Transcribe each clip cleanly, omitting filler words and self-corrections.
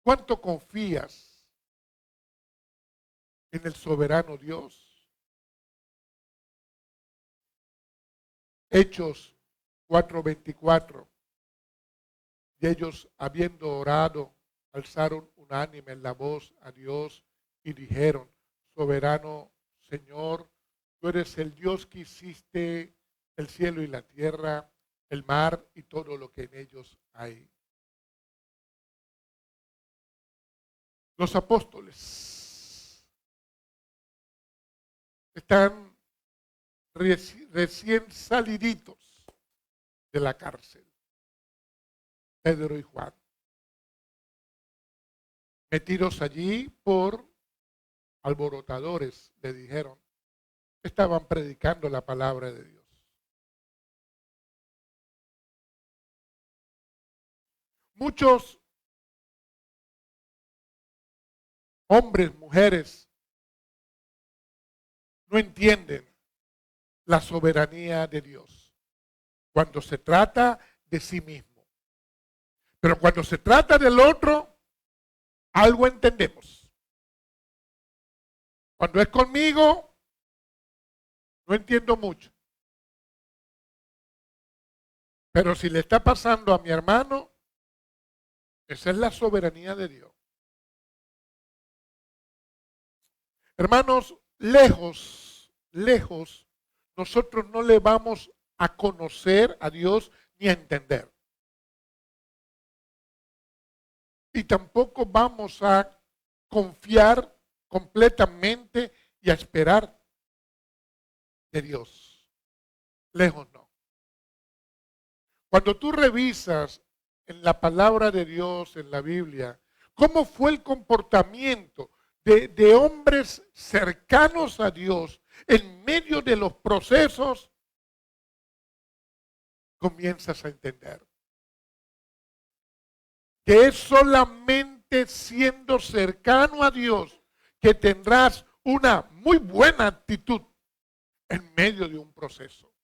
¿Cuánto confías en el soberano Dios? Hechos 4:24. Y ellos, habiendo orado, alzaron unánime la voz a Dios y dijeron: soberano Señor, tú eres el Dios que hiciste el cielo y la tierra, el mar y todo lo que en ellos hay. Los apóstoles están recién saliditos de la cárcel. Pedro y Juan, metidos allí por alborotadores, le dijeron, estaban predicando la palabra de Dios. Muchos hombres, mujeres, no entienden la soberanía de Dios cuando se trata de sí mismo. Pero cuando se trata del otro, algo entendemos. Cuando es conmigo, no entiendo mucho. Pero si le está pasando a mi hermano, esa es la soberanía de Dios. Hermanos, lejos, nosotros no le vamos a conocer a Dios ni a entender. Y tampoco vamos a confiar completamente y a esperar de Dios. Lejos no. Cuando tú revisas en la palabra de Dios, en la Biblia, cómo fue el comportamiento de hombres cercanos a Dios en medio de los procesos, comienzas a entender que es solamente siendo cercano a Dios que tendrás una muy buena actitud en medio de un proceso.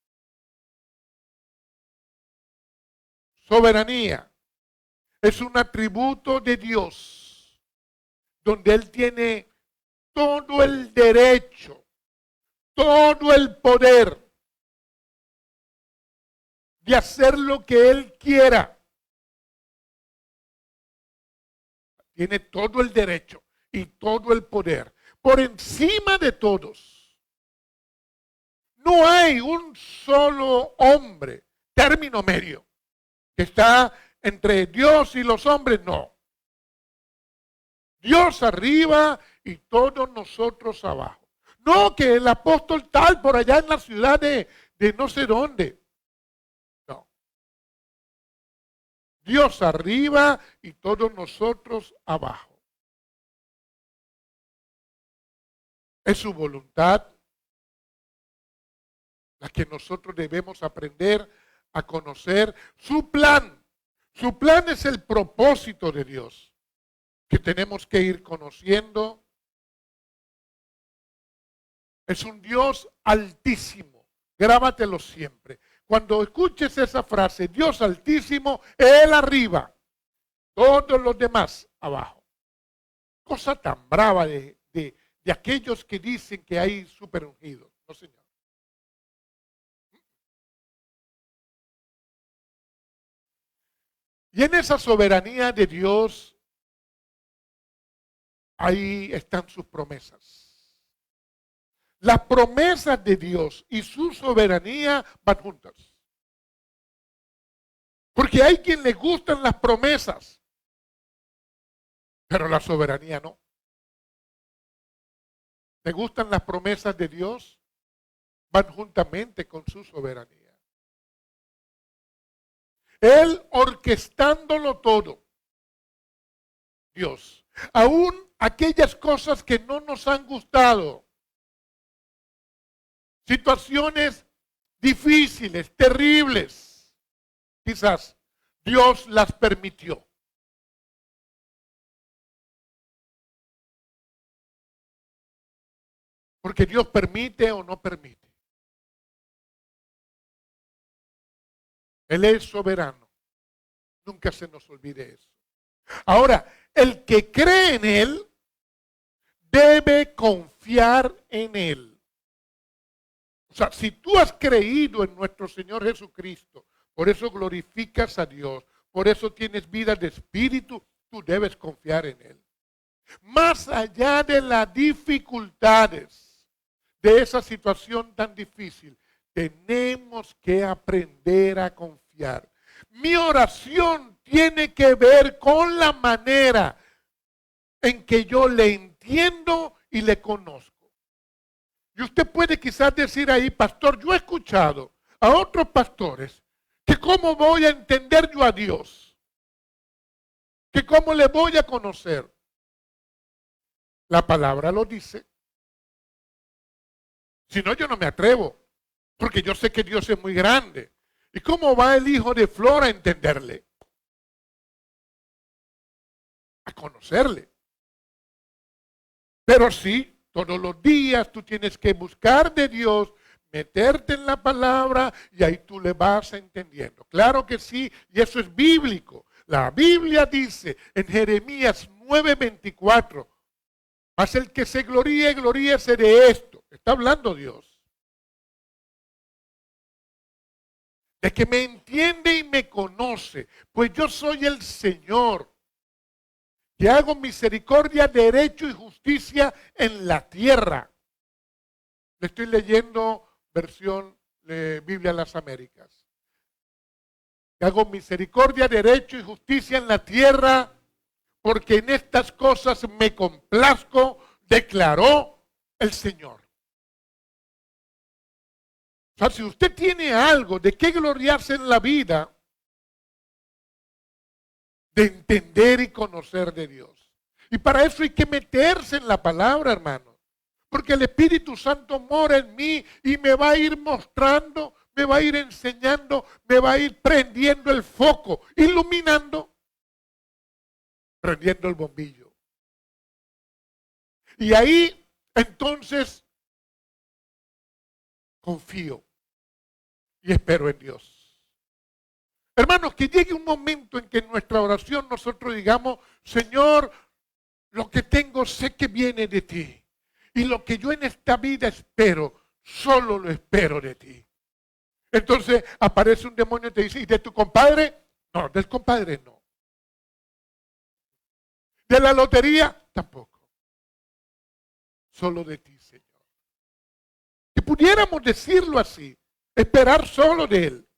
Soberanía es un atributo de Dios donde Él tiene todo el derecho, todo el poder de hacer lo que Él quiera. Tiene todo el derecho y todo el poder por encima de todos. No hay un solo hombre, término medio, que está entre Dios y los hombres, no. Dios arriba y todos nosotros abajo. No que el apóstol tal por allá en la ciudad de no sé dónde. No. Dios arriba y todos nosotros abajo. Es su voluntad la que nosotros debemos aprender a conocer. Su plan. Su plan es el propósito de Dios que tenemos que ir conociendo. Es un Dios altísimo. Grábatelo siempre. Cuando escuches esa frase, Dios altísimo, Él arriba, todos los demás abajo. Cosa tan brava de aquellos que dicen que hay super ungidos. No, señor. Y en esa soberanía de Dios, ahí están sus promesas. Las promesas de Dios y su soberanía van juntas. Porque hay quien le gustan las promesas, pero la soberanía no. ¿Le gustan las promesas de Dios? Van juntamente con su soberanía. Él orquestándolo todo. Dios. Aún aquellas cosas que no nos han gustado. Situaciones difíciles, terribles. Quizás Dios las permitió. Porque Dios permite o no permite. Él es soberano. Nunca se nos olvide eso. Ahora, el que cree en Él debe confiar en Él. O sea, si tú has creído en nuestro Señor Jesucristo, por eso glorificas a Dios, por eso tienes vida de espíritu, tú debes confiar en Él. Más allá de las dificultades de esa situación tan difícil, tenemos que aprender a confiar. Mi oración tiene que ver con la manera en que yo le entiendo y le conozco. Y usted puede quizás decir ahí, pastor, yo he escuchado a otros pastores que cómo voy a entender yo a Dios, que cómo le voy a conocer. La palabra lo dice. Si no, yo no me atrevo, porque yo sé que Dios es muy grande. ¿Y cómo va el hijo de Flor a entenderle? A conocerle. Pero sí, todos los días tú tienes que buscar de Dios, meterte en la palabra y ahí tú le vas entendiendo. Claro que sí, y eso es bíblico. La Biblia dice en Jeremías 9:24, mas el que se gloríe, gloríese de esto. Está hablando Dios. De que me entiende y me conoce, pues yo soy el Señor, que hago misericordia, derecho y justicia en la tierra. Le estoy leyendo versión Biblia de las Américas. Que hago misericordia, derecho y justicia en la tierra, porque en estas cosas me complazco, declaró el Señor. O sea, si usted tiene algo de qué gloriarse en la vida, de entender y conocer de Dios. Y para eso hay que meterse en la palabra, hermano. Porque el Espíritu Santo mora en mí y me va a ir mostrando, me va a ir enseñando, me va a ir prendiendo el foco, iluminando, prendiendo el bombillo. Y ahí, entonces, confío y espero en Dios. Hermanos, que llegue un momento en que en nuestra oración nosotros digamos, Señor, lo que tengo sé que viene de ti. Y lo que yo en esta vida espero, solo lo espero de ti. Entonces aparece un demonio y te dice, ¿y de tu compadre? No, del compadre no. ¿De la lotería? Tampoco. Solo de ti, Señor. Si pudiéramos decirlo así, esperar solo de Él.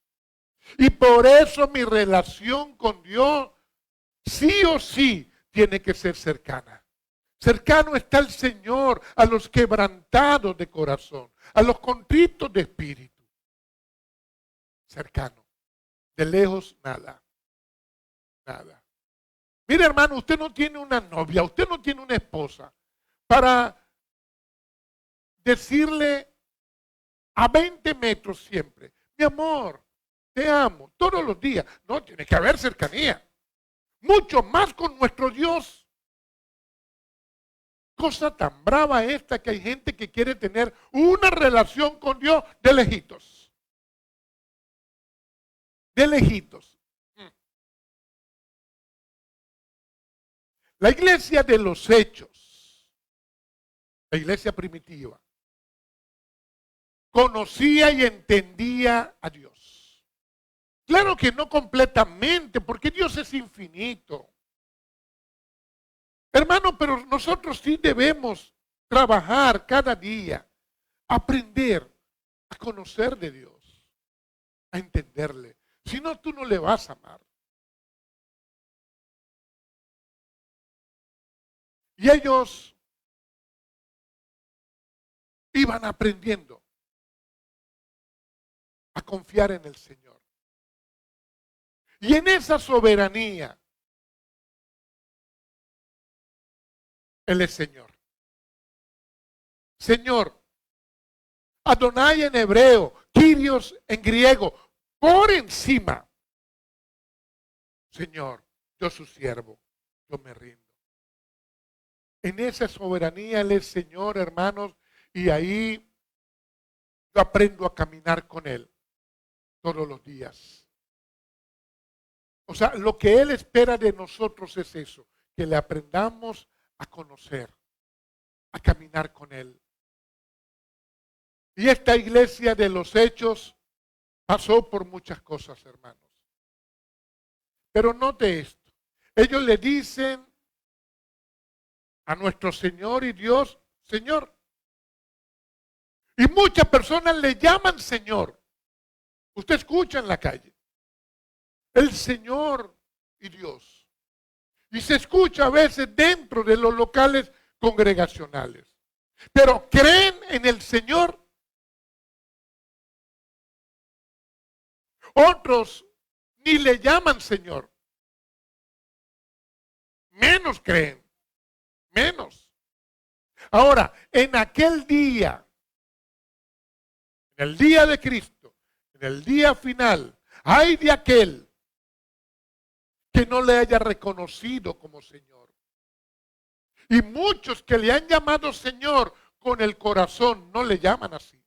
Y por eso mi relación con Dios, sí o sí, tiene que ser cercana. Cercano está el Señor a los quebrantados de corazón, a los contritos de espíritu. Cercano. De lejos, nada. Nada. Mire, hermano, usted no tiene una novia, usted no tiene una esposa para decirle a 20 metros siempre, mi amor, te amo, todos los días. No, tiene que haber cercanía. Mucho más con nuestro Dios. Cosa tan brava esta que hay gente que quiere tener una relación con Dios de lejitos. De lejitos. La iglesia de los hechos, la iglesia primitiva, conocía y entendía a Dios. Claro que no completamente, porque Dios es infinito. Hermano, pero nosotros sí debemos trabajar cada día, aprender a conocer de Dios, a entenderle. Si no, tú no le vas a amar. Y ellos iban aprendiendo a confiar en el Señor. Y en esa soberanía, Él es Señor. Señor, Adonai en hebreo, Kyrios en griego, por encima. Señor, yo su siervo, yo me rindo. En esa soberanía Él es Señor, hermanos, y ahí yo aprendo a caminar con Él todos los días. O sea, lo que Él espera de nosotros es eso, que le aprendamos a conocer, a caminar con Él. Y esta iglesia de los Hechos pasó por muchas cosas, hermanos. Pero note esto. Ellos le dicen a nuestro Señor y Dios, Señor. Y muchas personas le llaman Señor. Usted escucha en la calle. El Señor y Dios. Y se escucha a veces dentro de los locales congregacionales. Pero ¿creen en el Señor? Otros ni le llaman Señor. Menos creen. Menos. Ahora, en aquel día, en el día de Cristo, en el día final, hay de aquel que no le haya reconocido como Señor. Y muchos que le han llamado Señor con el corazón no le llaman así.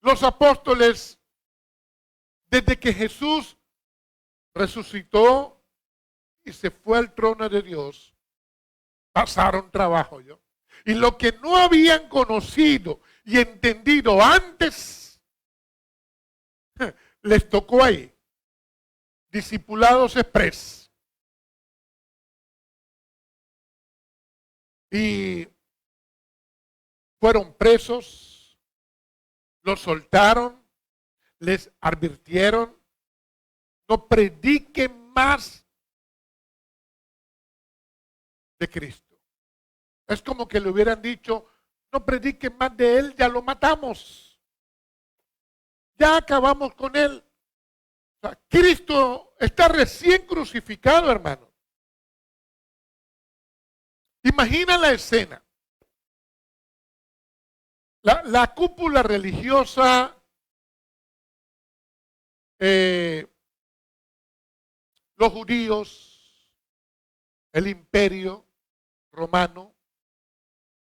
Los apóstoles, desde que Jesús resucitó y se fue al trono de Dios, pasaron trabajo yo. Y lo que no habían conocido y entendido antes, les tocó ahí. Discipulados express. Y fueron presos, los soltaron, les advirtieron, no prediquen más de Cristo. Es como que le hubieran dicho, no prediquen más de Él, ya lo matamos. Ya acabamos con Él. O sea, Cristo está recién crucificado, hermano. Imagina la escena. La cúpula religiosa, los judíos, el imperio romano,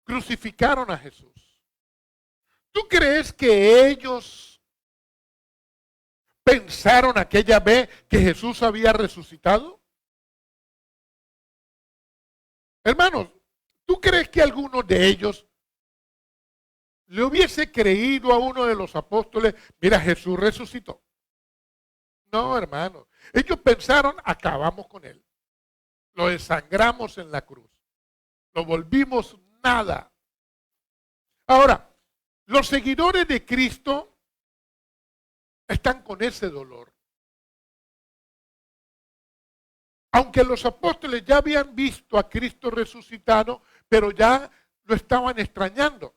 crucificaron a Jesús. ¿Tú crees que ellos pensaron aquella vez que Jesús había resucitado? Hermanos, ¿tú crees que alguno de ellos le hubiese creído a uno de los apóstoles, mira, Jesús resucitó? No, hermano. Ellos pensaron, acabamos con él. Lo desangramos en la cruz. Lo volvimos nada. Ahora, los seguidores de Cristo están con ese dolor. Aunque los apóstoles ya habían visto a Cristo resucitado, pero ya lo estaban extrañando.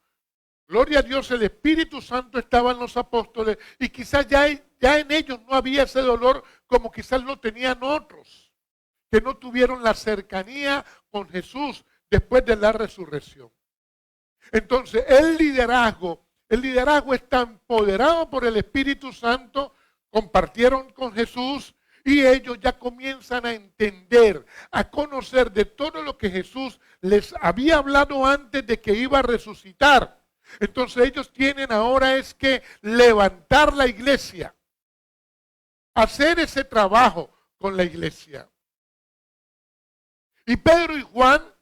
Gloria a Dios, el Espíritu Santo estaba en los apóstoles y quizás ya en ellos no había ese dolor como quizás lo tenían otros, que no tuvieron la cercanía con Jesús después de la resurrección. Entonces, el liderazgo está empoderado por el Espíritu Santo, compartieron con Jesús y ellos ya comienzan a entender, a conocer de todo lo que Jesús les había hablado antes de que iba a resucitar. Entonces ellos tienen ahora es que levantar la iglesia, hacer ese trabajo con la iglesia. Y Pedro y Juan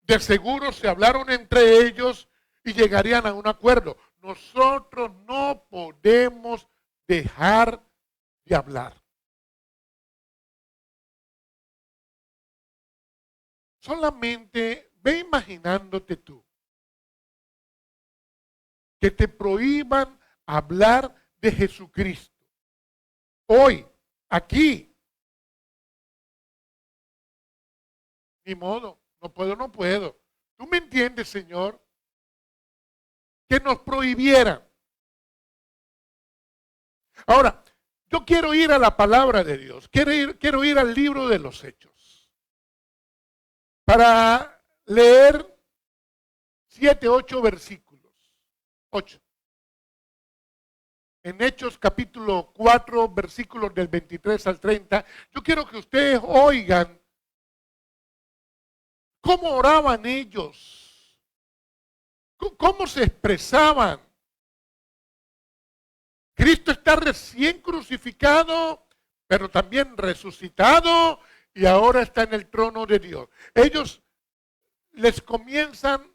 de seguro se hablaron entre ellos y llegarían a un acuerdo. Nosotros no podemos dejar de hablar. Solamente ve imaginándote tú que te prohíban hablar de Jesucristo. Hoy, aquí. Ni modo, no puedo. ¿Tú me entiendes, Señor? Que nos prohibieran. Ahora, yo quiero ir a la palabra de Dios. Quiero ir al libro de los Hechos. Para leer 7, 8 versículos. 8. En Hechos capítulo 4, versículos del 23 al 30, yo quiero que ustedes oigan cómo oraban ellos, cómo se expresaban. Cristo está recién crucificado, pero también resucitado y ahora está en el trono de Dios. Ellos les comienzan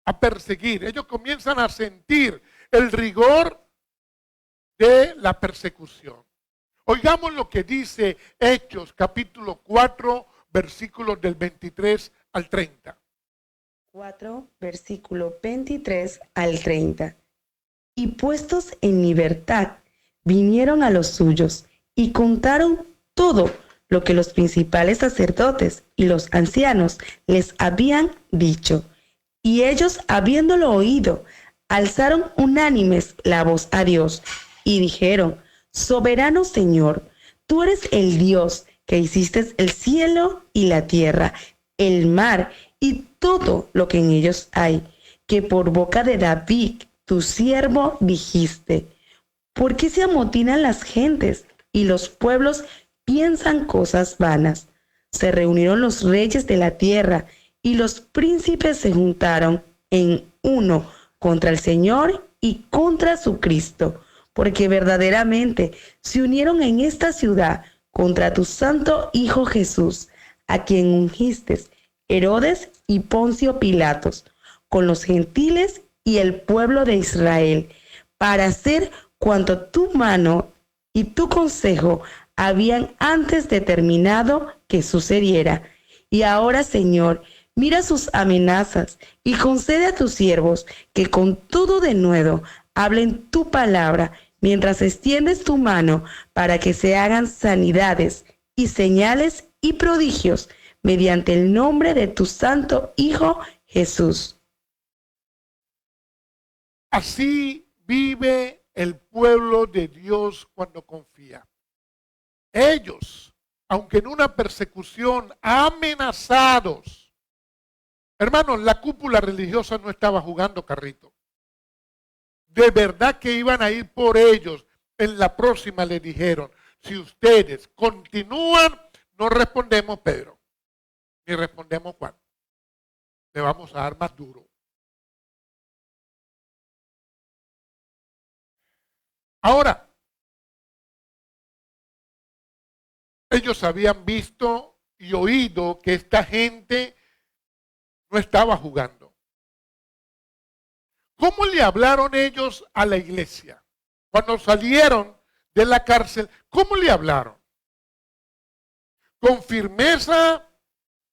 a perseguir, ellos comienzan a sentir el rigor de la persecución. Oigamos lo que dice Hechos capítulo 4, versículos del 23 al 30. 4, versículo 23 al 30. Y puestos en libertad, vinieron a los suyos y contaron todo lo que los principales sacerdotes y los ancianos les habían dicho. Y ellos, habiéndolo oído, alzaron unánimes la voz a Dios y dijeron: Soberano Señor, tú eres el Dios que hiciste el cielo y la tierra, el mar y todo lo que en ellos hay, que por boca de David, tu siervo, dijiste: ¿Por qué se amotinan las gentes y los pueblos piensan cosas vanas? Se reunieron los reyes de la tierra y los príncipes se juntaron en uno contra el Señor y contra su Cristo, porque verdaderamente se unieron en esta ciudad contra tu santo Hijo Jesús, a quien ungiste, Herodes y Poncio Pilatos, con los gentiles y el pueblo de Israel, para hacer cuanto tu mano y tu consejo habían antes determinado que sucediera. Y ahora, Señor, mira sus amenazas y concede a tus siervos que con todo denuedo hablen tu palabra, mientras extiendes tu mano para que se hagan sanidades y señales y prodigios mediante el nombre de tu santo Hijo Jesús. Así vive el pueblo de Dios cuando confía. Ellos, aunque en una persecución amenazados, hermanos, la cúpula religiosa no estaba jugando carrito. De verdad que iban a ir por ellos. En la próxima le dijeron: si ustedes continúan, no respondemos Pedro, ni respondemos Juan. Le vamos a dar más duro. Ahora, ellos habían visto y oído que esta gente no estaba jugando. ¿Cómo le hablaron ellos a la iglesia? Cuando salieron de la cárcel, ¿cómo le hablaron? ¿Con firmeza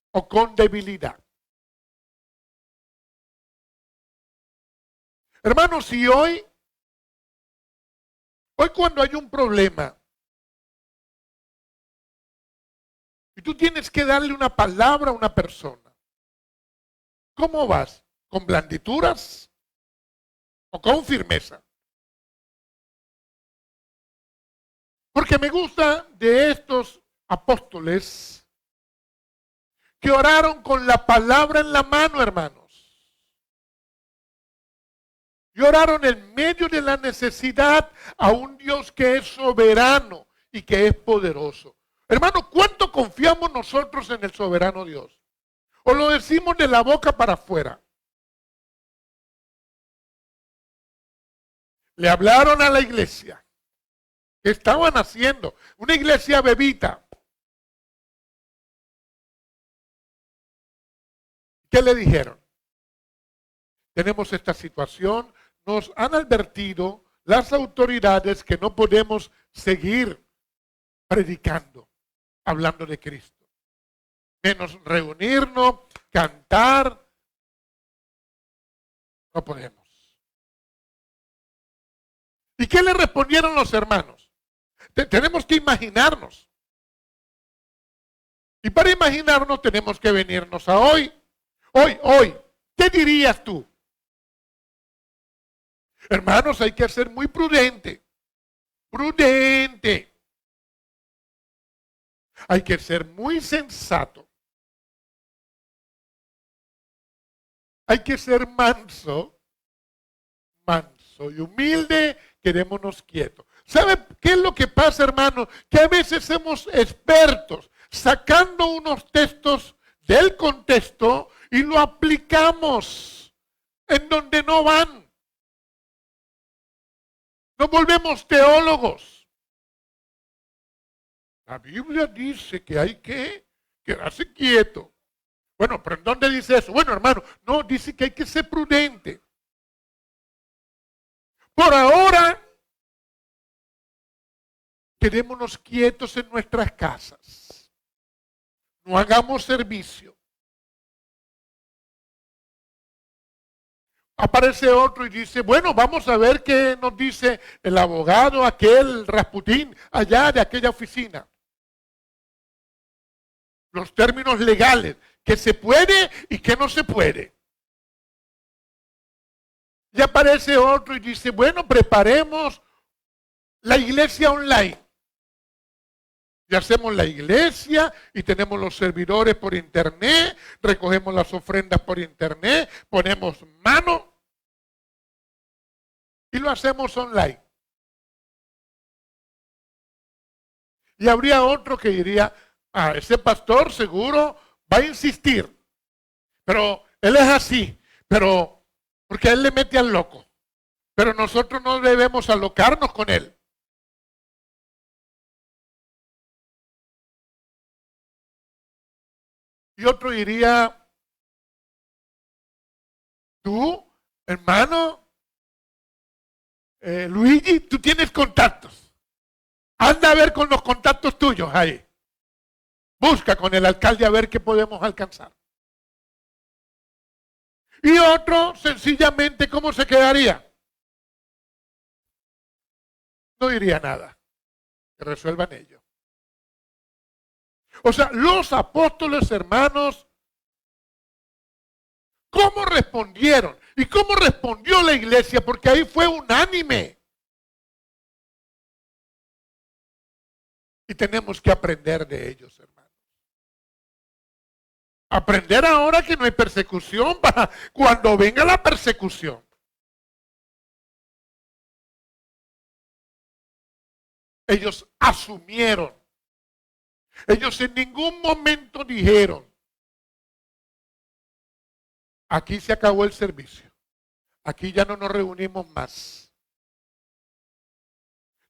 o con debilidad? Hermanos, si hoy cuando hay un problema y tú tienes que darle una palabra a una persona, ¿cómo vas? ¿Con blandituras o con firmeza? Porque me gusta de estos apóstoles que oraron con la palabra en la mano, hermanos. Y oraron en medio de la necesidad a un Dios que es soberano y que es poderoso. Hermano, ¿cuánto confiamos nosotros en el soberano Dios? ¿O lo decimos de la boca para afuera? Le hablaron a la iglesia. ¿Qué estaban haciendo? Una iglesia bebita. ¿Qué le dijeron? Tenemos esta situación. Nos han advertido las autoridades que no podemos seguir predicando, hablando de Cristo. Menos reunirnos, cantar. No podemos. ¿Y qué le respondieron los hermanos? Tenemos que imaginarnos. Y para imaginarnos tenemos que venirnos a hoy. Hoy. ¿Qué dirías tú? Hermanos, hay que ser muy prudente. Prudente. Hay que ser muy sensato. Hay que ser manso y humilde, quedémonos quietos. ¿Sabe qué es lo que pasa, hermano? Que a veces somos expertos sacando unos textos del contexto y lo aplicamos en donde no van. Nos volvemos teólogos. La Biblia dice que hay que quedarse quieto. Bueno, pero ¿en dónde dice eso? Bueno, hermano, no, dice que hay que ser prudente. Por ahora, quedémonos quietos en nuestras casas. No hagamos servicio. Aparece otro y dice, bueno, vamos a ver qué nos dice el abogado, aquel Rasputín, allá de aquella oficina. Los términos legales, que se puede y que no se puede. Y aparece otro y dice, bueno, preparemos la iglesia online. Y hacemos la iglesia y tenemos los servidores por internet, recogemos las ofrendas por internet, ponemos mano y lo hacemos online. Y habría otro que diría, ese pastor seguro va a insistir, pero él es así, pero porque él le mete al loco, pero nosotros no debemos alocarnos con él. Y otro diría, tú, hermano, Luigi, tú tienes contactos. Anda a ver con los contactos tuyos ahí. Busca con el alcalde a ver qué podemos alcanzar. Y otro, sencillamente, ¿cómo se quedaría? No diría nada. Que resuelvan ellos. O sea, los apóstoles, hermanos, ¿cómo respondieron? ¿Y cómo respondió la iglesia? Porque ahí fue unánime. Y tenemos que aprender de ellos, hermanos. Aprender ahora que no hay persecución para cuando venga la persecución. Ellos asumieron. Ellos en ningún momento dijeron, aquí se acabó el servicio. Aquí ya no nos reunimos más.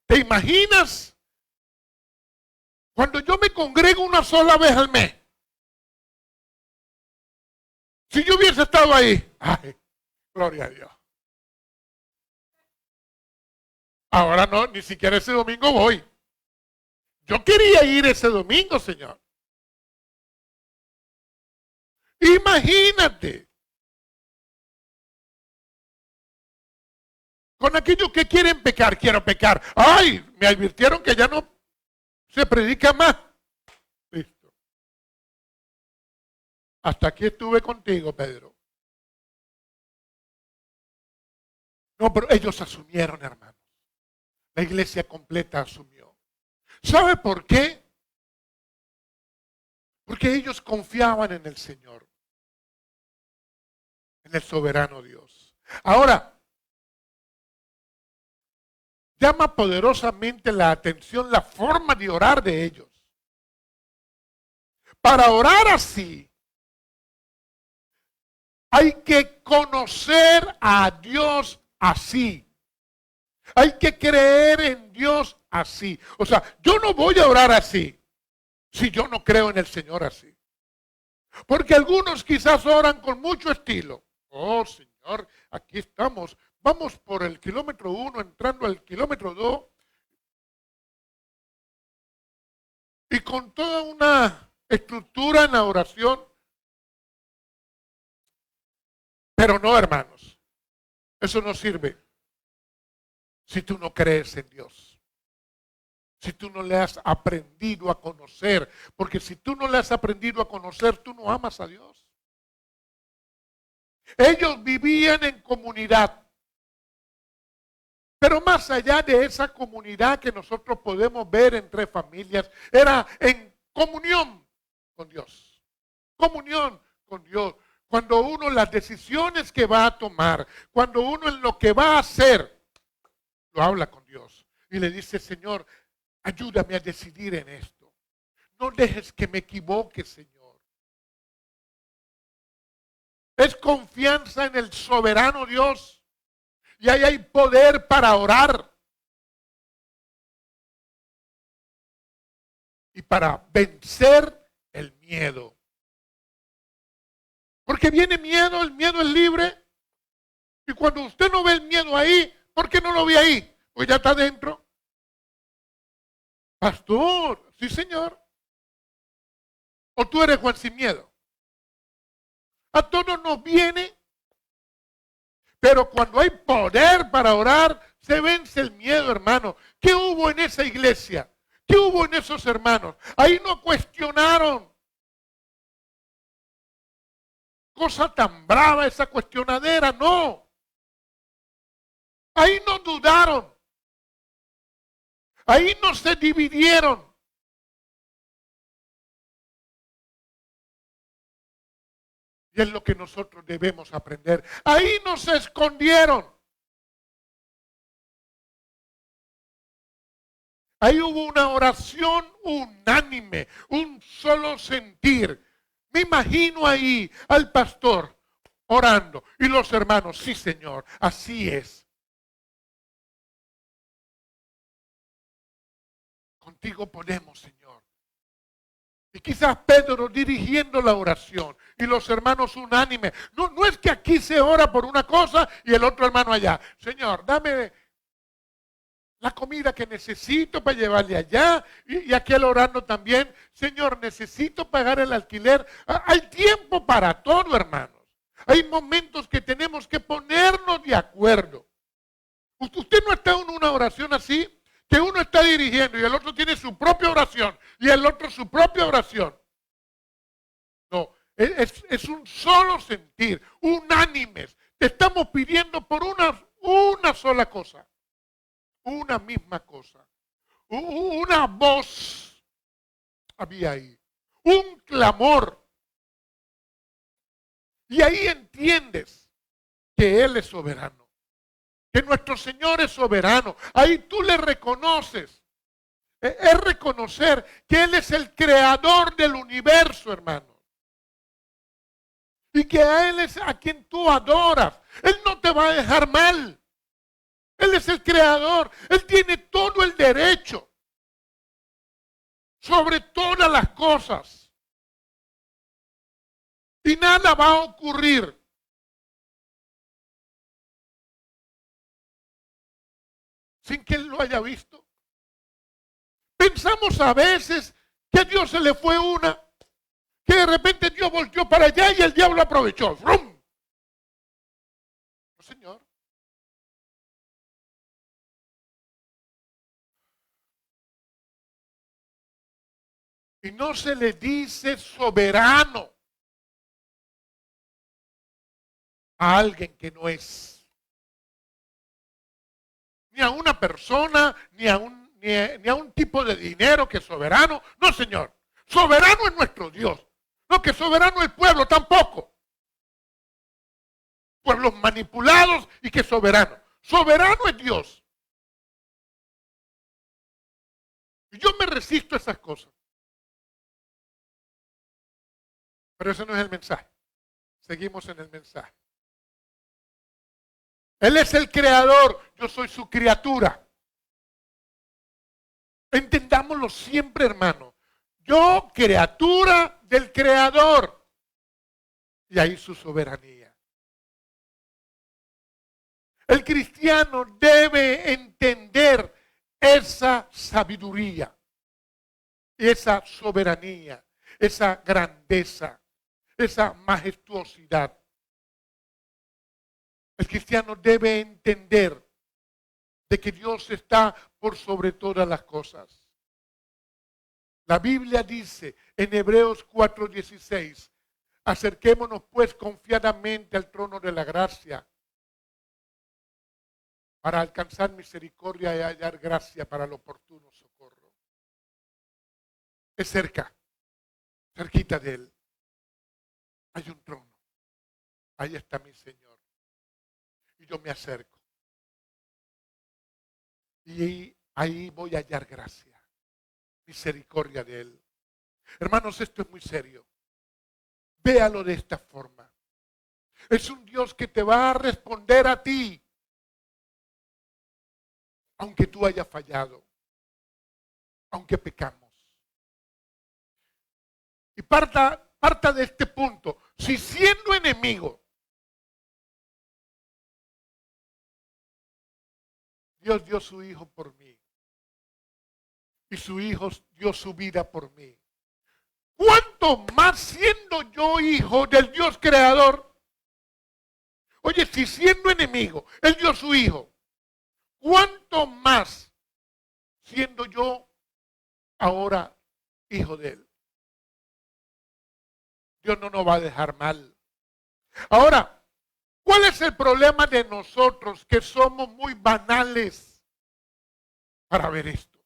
¿Te imaginas? Cuando yo me congrego una sola vez al mes. Si yo hubiese estado ahí, ay, gloria a Dios. Ahora no, ni siquiera ese domingo voy. Yo quería ir ese domingo, Señor. Imagínate. Con aquellos que quieren pecar, quiero pecar. Ay, me advirtieron que ya no se predica más. Listo. Hasta aquí estuve contigo, Pedro. No, pero ellos asumieron, hermanos. La iglesia completa asumió. ¿Sabe por qué? Porque ellos confiaban en el Señor, en el soberano Dios. Ahora, llama poderosamente la atención la forma de orar de ellos. Para orar así, hay que conocer a Dios así. Hay que creer en Dios así. O sea, yo no voy a orar así si yo no creo en el Señor así. Porque algunos quizás oran con mucho estilo. Oh, Señor, aquí estamos. Vamos por el kilómetro 1, entrando al kilómetro 2. Y con toda una estructura en la oración. Pero no, hermanos. Eso no sirve si tú no crees en Dios. Si tú no le has aprendido a conocer. Porque si tú no le has aprendido a conocer, tú no amas a Dios. Ellos vivían en comunidad. Pero más allá de esa comunidad que nosotros podemos ver entre familias, era en comunión con Dios. Comunión con Dios. Cuando uno las decisiones que va a tomar, cuando uno en lo que va a hacer, lo habla con Dios. Y le dice, Señor, ayúdame a decidir en esto. No dejes que me equivoque, Señor. Es confianza en el soberano Dios. Y ahí hay poder para orar. y para vencer el miedo. Porque viene miedo, el miedo es libre. Y cuando usted no ve el miedo ahí, ¿por qué no lo ve ahí? Pues ya está dentro. Pastor, sí señor. ¿O tú eres Juan sin miedo? A todos nos viene, pero cuando hay poder para orar, se vence el miedo, hermano. ¿Qué hubo en esa iglesia? ¿Qué hubo en esos hermanos? Ahí no cuestionaron. Cosa tan brava esa cuestionadera, no. Ahí no dudaron. Ahí no se dividieron. Y es lo que nosotros debemos aprender. Ahí no se escondieron. Ahí hubo una oración unánime, un solo sentir. Me imagino ahí al pastor orando y los hermanos, sí Señor, así es. Contigo podemos, Señor. Y quizás Pedro dirigiendo la oración y los hermanos unánimes. No es que aquí se ora por una cosa y el otro hermano allá. Señor, dame la comida que necesito para llevarle allá. Y aquel orando también. Señor, necesito pagar el alquiler. Hay tiempo para todo, hermanos. Hay momentos que tenemos que ponernos de acuerdo. Usted no está en una oración así, que uno está dirigiendo y el otro tiene su propia oración y el otro su propia oración. No, es un solo sentir, unánimes. Te estamos pidiendo por una sola cosa, una misma cosa. Una voz había ahí, un clamor. Y ahí entiendes que Él es soberano. Que nuestro Señor es soberano. Ahí tú le reconoces. Es reconocer que Él es el creador del universo, hermano. Y que a Él es a quien tú adoras. Él no te va a dejar mal. Él es el creador. Él tiene todo el derecho sobre todas las cosas. Y nada va a ocurrir sin que Él lo haya visto. Pensamos a veces que a Dios se le fue una, que de repente Dios volteó para allá y el diablo aprovechó. ¡Frum! No, Señor. Y no se le dice soberano a alguien que no es. Ni a una persona, ni a un tipo de dinero que es soberano. No, Señor. Soberano es nuestro Dios. No que soberano es el pueblo, tampoco. Pueblos manipulados y que soberano. Soberano es Dios. Y yo me resisto a esas cosas. Pero ese no es el mensaje. Seguimos en el mensaje. Él es el creador, yo soy su criatura. Entendámoslo siempre, hermano. Yo, criatura del creador. Y ahí su soberanía. El cristiano debe entender esa sabiduría, esa soberanía, esa grandeza, esa majestuosidad. El cristiano debe entender de que Dios está por sobre todas las cosas. La Biblia dice en Hebreos 4:16, acerquémonos pues confiadamente al trono de la gracia para alcanzar misericordia y hallar gracia para el oportuno socorro. Es cerca, cerquita de Él. Hay un trono. Ahí está mi Señor. Y yo me acerco. Y ahí voy a hallar gracia, misericordia de Él. Hermanos, esto es muy serio. Véalo de esta forma. Es un Dios que te va a responder a ti, aunque tú hayas fallado, aunque pecamos. Y parta de este punto. Si siendo enemigo, Dios dio su Hijo por mí. Y su Hijo dio su vida por mí. ¿Cuánto más siendo yo hijo del Dios creador? Oye, si siendo enemigo, Él dio su Hijo. ¿Cuánto más siendo yo ahora hijo de Él? Dios no nos va a dejar mal. Ahora, ¿cuál es el problema de nosotros que somos muy banales para ver esto?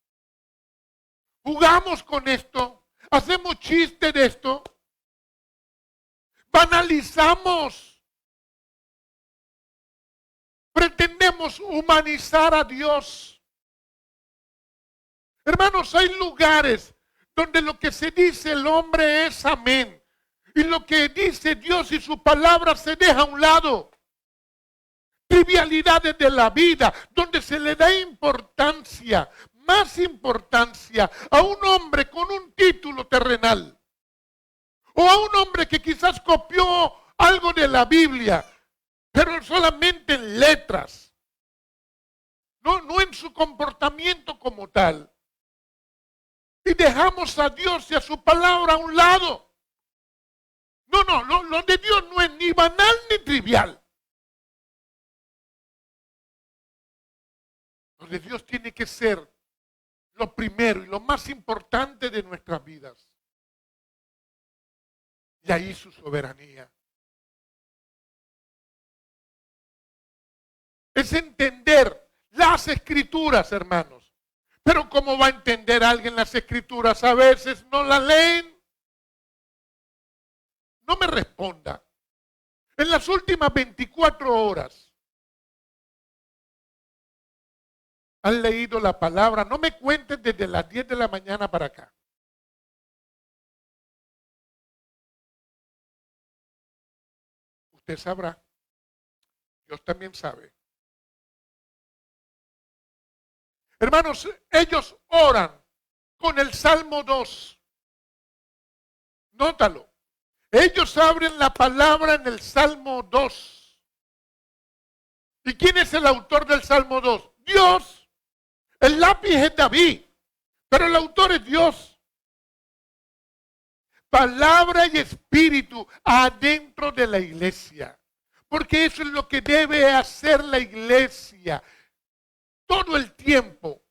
Jugamos con esto, hacemos chiste de esto, banalizamos, pretendemos humanizar a Dios. Hermanos, hay lugares donde lo que se dice el hombre es amén. Y lo que dice Dios y su palabra se deja a un lado. Trivialidades de la vida, donde se le da importancia, más importancia a un hombre con un título terrenal. O a un hombre que quizás copió algo de la Biblia, pero solamente en letras. No en su comportamiento como tal. Y dejamos a Dios y a su palabra a un lado. No, lo de Dios no es ni banal ni trivial. Lo de Dios tiene que ser lo primero y lo más importante de nuestras vidas. Y ahí su soberanía. Es entender las Escrituras, hermanos. Pero ¿cómo va a entender alguien las Escrituras? A veces no las leen. No me responda. En las últimas 24 horas, ¿han leído la palabra? No me cuenten desde las 10 de la mañana para acá. Usted sabrá. Dios también sabe. Hermanos, ellos oran con el Salmo 2. Nótalo. Ellos abren la palabra en el Salmo 2. ¿Y quién es el autor del Salmo 2? Dios. El lápiz es David, pero el autor es Dios. Palabra y espíritu adentro de la iglesia. Porque eso es lo que debe hacer la iglesia. Todo el tiempo,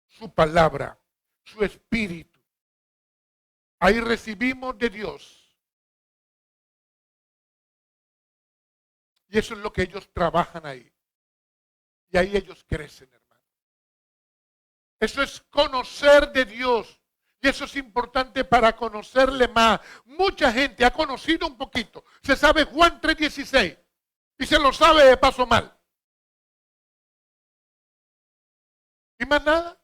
su palabra, su espíritu. Ahí recibimos de Dios. Y eso es lo que ellos trabajan ahí. Y ahí ellos crecen, hermano. Eso es conocer de Dios. Y eso es importante para conocerle más. Mucha gente ha conocido un poquito. Se sabe Juan 3:16. Y se lo sabe de paso mal. ¿Y más nada?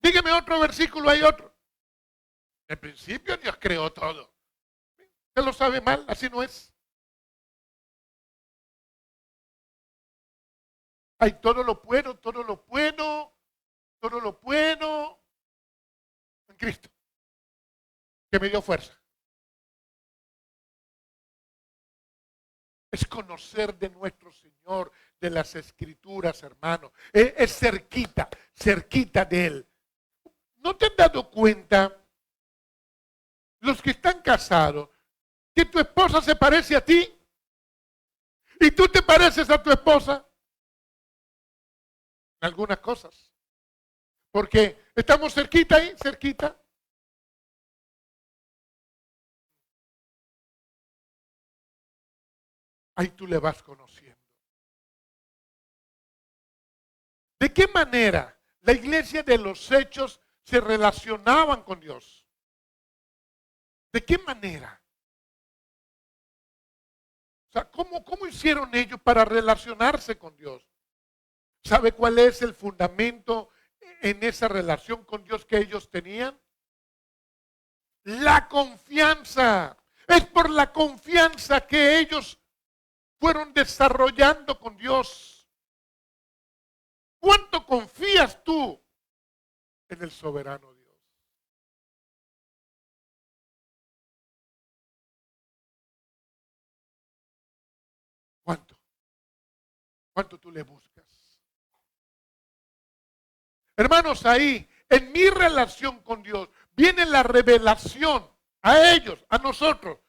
Dígame otro versículo, hay otro. En principio Dios creó todo. Se lo sabe mal, así no es. Ay, todo lo puedo en Cristo, que me dio fuerza. Es conocer de nuestro Señor, de las Escrituras, hermano. Es cerquita de Él. ¿No te has dado cuenta, los que están casados, que tu esposa se parece a ti? ¿Y tú te pareces a tu esposa? En algunas cosas. Porque estamos cerquita ahí, cerquita. Ahí tú le vas conociendo. ¿De qué manera la iglesia de los hechos se relacionaban con Dios? ¿De qué manera? O sea, ¿cómo hicieron ellos para relacionarse con Dios? ¿Sabe cuál es el fundamento en esa relación con Dios que ellos tenían? La confianza. Es por la confianza que ellos fueron desarrollando con Dios. ¿Cuánto confías tú en el soberano Dios? cuánto tú le buscas. Hermanos, ahí, en mi relación con Dios, viene la revelación a ellos, a nosotros,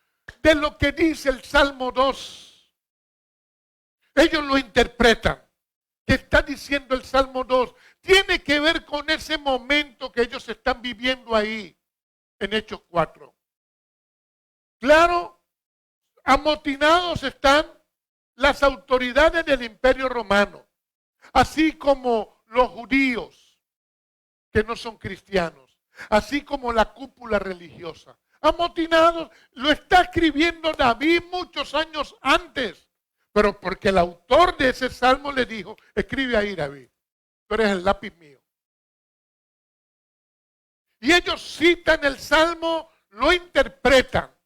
de lo que dice el Salmo 2. Ellos lo interpretan. ¿Qué está diciendo el Salmo 2? Tiene que ver con ese momento que ellos están viviendo ahí, en Hechos 4. Claro, amotinados están las autoridades del Imperio Romano, así como los judíos, que no son cristianos, así como la cúpula religiosa. Amotinados, lo está escribiendo David muchos años antes, pero porque el autor de ese salmo le dijo, escribe ahí David, tú eres el lápiz mío. Y ellos citan el salmo, lo interpretan.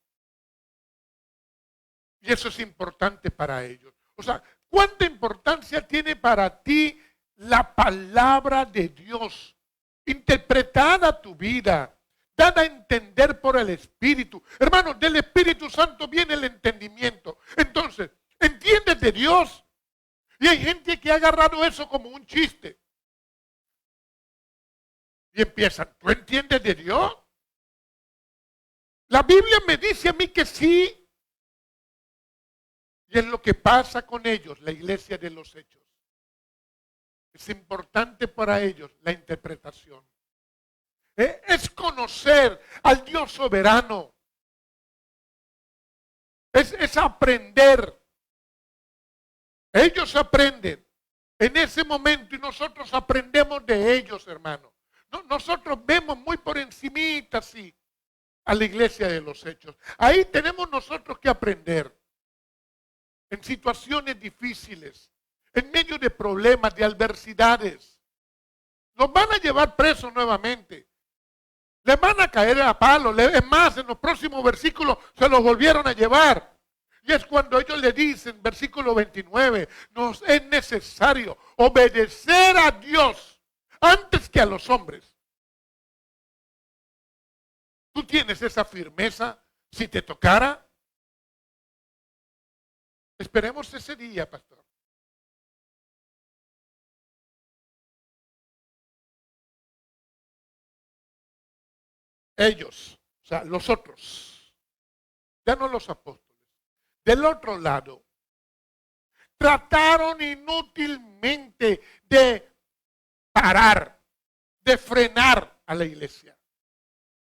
Y eso es importante para ellos. O sea, ¿cuánta importancia tiene para ti la palabra de Dios? Interpretada a tu vida, dada a entender por el Espíritu. Hermanos, del Espíritu Santo viene el entendimiento. Entonces, ¿entiendes de Dios? Y hay gente que ha agarrado eso como un chiste. Y empiezan, ¿tú entiendes de Dios? La Biblia me dice a mí que sí. Y es lo que pasa con ellos, la iglesia de los Hechos. Es importante para ellos la interpretación. Es conocer al Dios soberano. Es aprender. Ellos aprenden en ese momento y nosotros aprendemos de ellos, hermano. Nosotros vemos muy por encimita, así, a la iglesia de los Hechos. Ahí tenemos nosotros que aprender. En situaciones difíciles, en medio de problemas, de adversidades. Nos van a llevar presos nuevamente. Les van a caer a palo. Es más, en los próximos versículos se los volvieron a llevar. Y es cuando ellos le dicen, versículo 29, nos es necesario obedecer a Dios antes que a los hombres. ¿Tú tienes esa firmeza si te tocara? Esperemos ese día, pastor. Ellos, o sea, los otros, ya no los apóstoles, del otro lado, trataron inútilmente de parar, de frenar a la iglesia.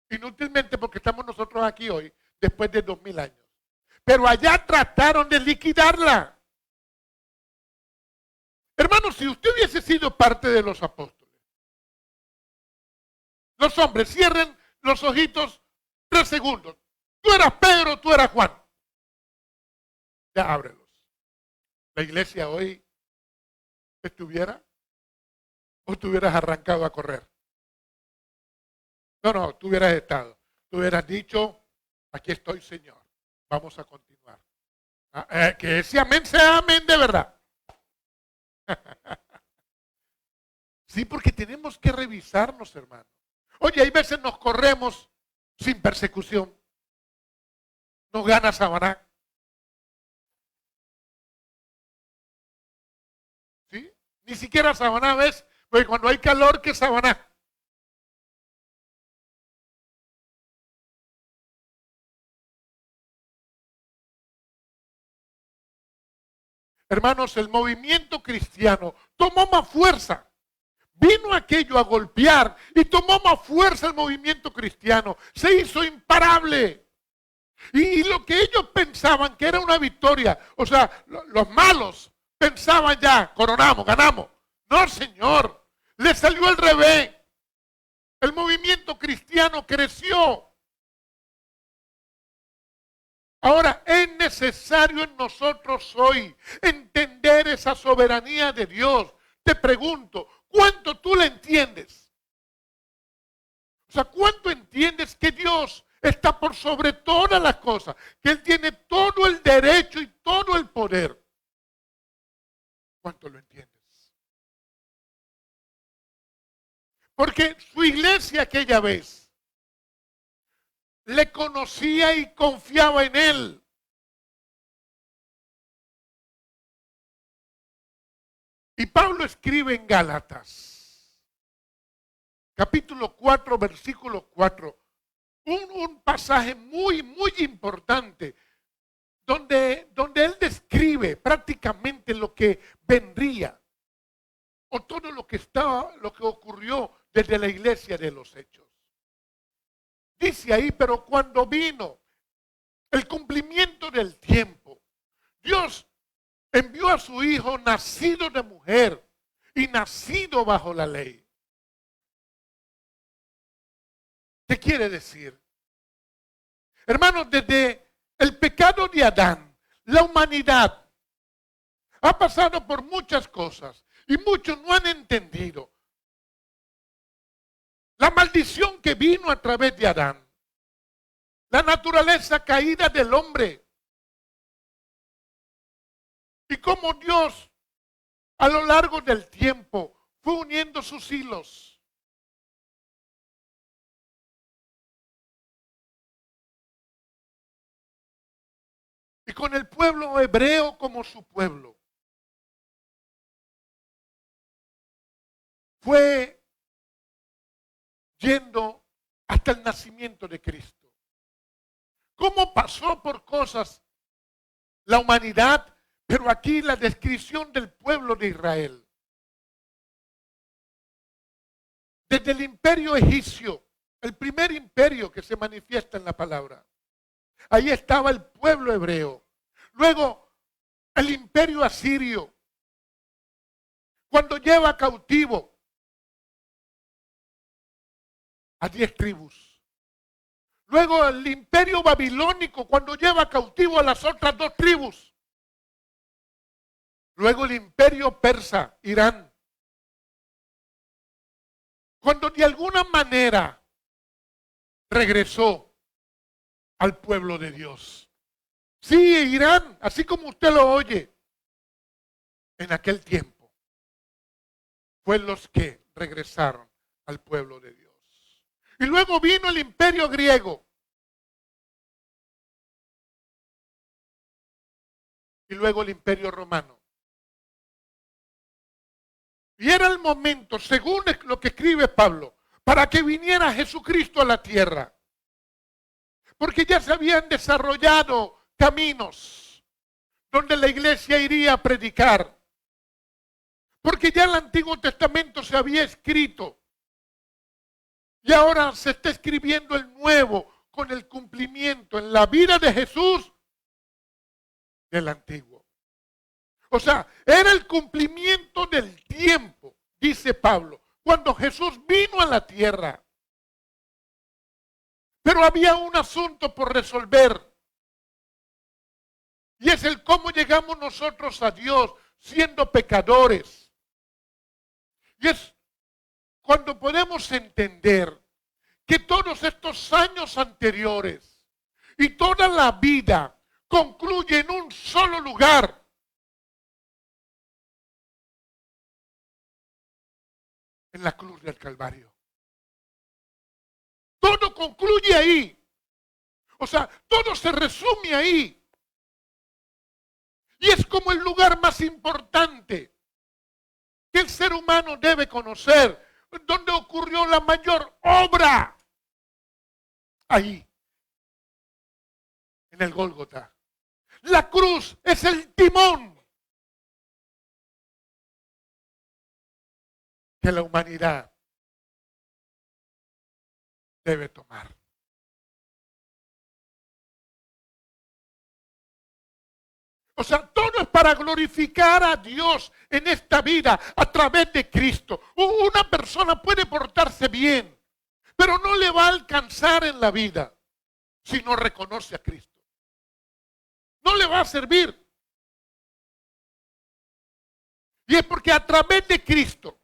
Inútilmente porque estamos nosotros aquí hoy, después de 2000 años. Pero allá trataron de liquidarla. Hermanos, si usted hubiese sido parte de los apóstoles, los hombres, cierren los ojitos 3 segundos. Tú eras Pedro, tú eras Juan. Ya ábrelos. La iglesia hoy estuviera o tú hubieras arrancado a correr. No, tú hubieras estado. Tú hubieras dicho, aquí estoy, Señor. Vamos a continuar. Que ese amén sea amén de verdad. Sí, porque tenemos que revisarnos, hermano. Oye, hay veces nos corremos sin persecución. Nos gana Samaná. ¿Sí? Ni siquiera Samaná, ¿ves? Porque cuando hay calor, ¿qué Samaná? Hermanos, el movimiento cristiano tomó más fuerza. Vino aquello a golpear y tomó más fuerza el movimiento cristiano. Se hizo imparable. Y lo que ellos pensaban que era una victoria, o sea, los malos pensaban ya, coronamos, ganamos. No, Señor, le salió al revés. El movimiento cristiano creció. Ahora, es necesario en nosotros hoy entender esa soberanía de Dios. Te pregunto, ¿cuánto tú la entiendes? O sea, ¿cuánto entiendes que Dios está por sobre todas las cosas? Que Él tiene todo el derecho y todo el poder. ¿Cuánto lo entiendes? Porque su iglesia aquella vez le conocía y confiaba en Él. Y Pablo escribe en Gálatas, capítulo 4, versículo 4, un pasaje muy, muy importante, donde él describe prácticamente lo que vendría, o todo lo que ocurrió desde la iglesia de los Hechos. Dice ahí, pero cuando vino el cumplimiento del tiempo, Dios envió a su Hijo nacido de mujer y nacido bajo la ley. ¿Qué quiere decir? Hermanos, desde el pecado de Adán, la humanidad ha pasado por muchas cosas y muchos no han entendido la maldición que vino a través de Adán, la naturaleza caída del hombre y cómo Dios a lo largo del tiempo fue uniendo sus hilos. Y con el pueblo hebreo como su pueblo. Fue yendo hasta el nacimiento de Cristo. ¿Cómo pasó por cosas la humanidad? Pero aquí la descripción del pueblo de Israel. Desde el imperio egipcio, el primer imperio que se manifiesta en la palabra. Ahí estaba el pueblo hebreo. Luego, el imperio asirio. Cuando lleva cautivo a 10 tribus. Luego, el imperio babilónico, cuando lleva cautivo a las otras 2 tribus. Luego, el imperio persa, Irán. Cuando de alguna manera regresó al pueblo de Dios. Sí, Irán, así como usted lo oye, en aquel tiempo, fue los que regresaron al pueblo de Dios. Y luego vino el imperio griego. Y luego el imperio romano. Y era el momento, según lo que escribe Pablo, para que viniera Jesucristo a la tierra. Porque ya se habían desarrollado caminos donde la iglesia iría a predicar. Porque ya el Antiguo Testamento se había escrito. Y ahora se está escribiendo el Nuevo con el cumplimiento en la vida de Jesús del Antiguo. O sea, era el cumplimiento del tiempo, dice Pablo, cuando Jesús vino a la tierra. Pero había un asunto por resolver. Y es el cómo llegamos nosotros a Dios siendo pecadores. Y es cuando podemos entender que todos estos años anteriores y toda la vida concluye en un solo lugar. En la cruz del Calvario. Todo concluye ahí. O sea, todo se resume ahí. Y es como el lugar más importante que el ser humano debe conocer, donde ocurrió la mayor obra. Ahí, en el Gólgota. La cruz es el timón que la humanidad debe tomar. O sea, todo es para glorificar a Dios en esta vida a través de Cristo. Una persona puede portarse bien, pero no le va a alcanzar en la vida si no reconoce a Cristo. No le va a servir. Y es porque a través de Cristo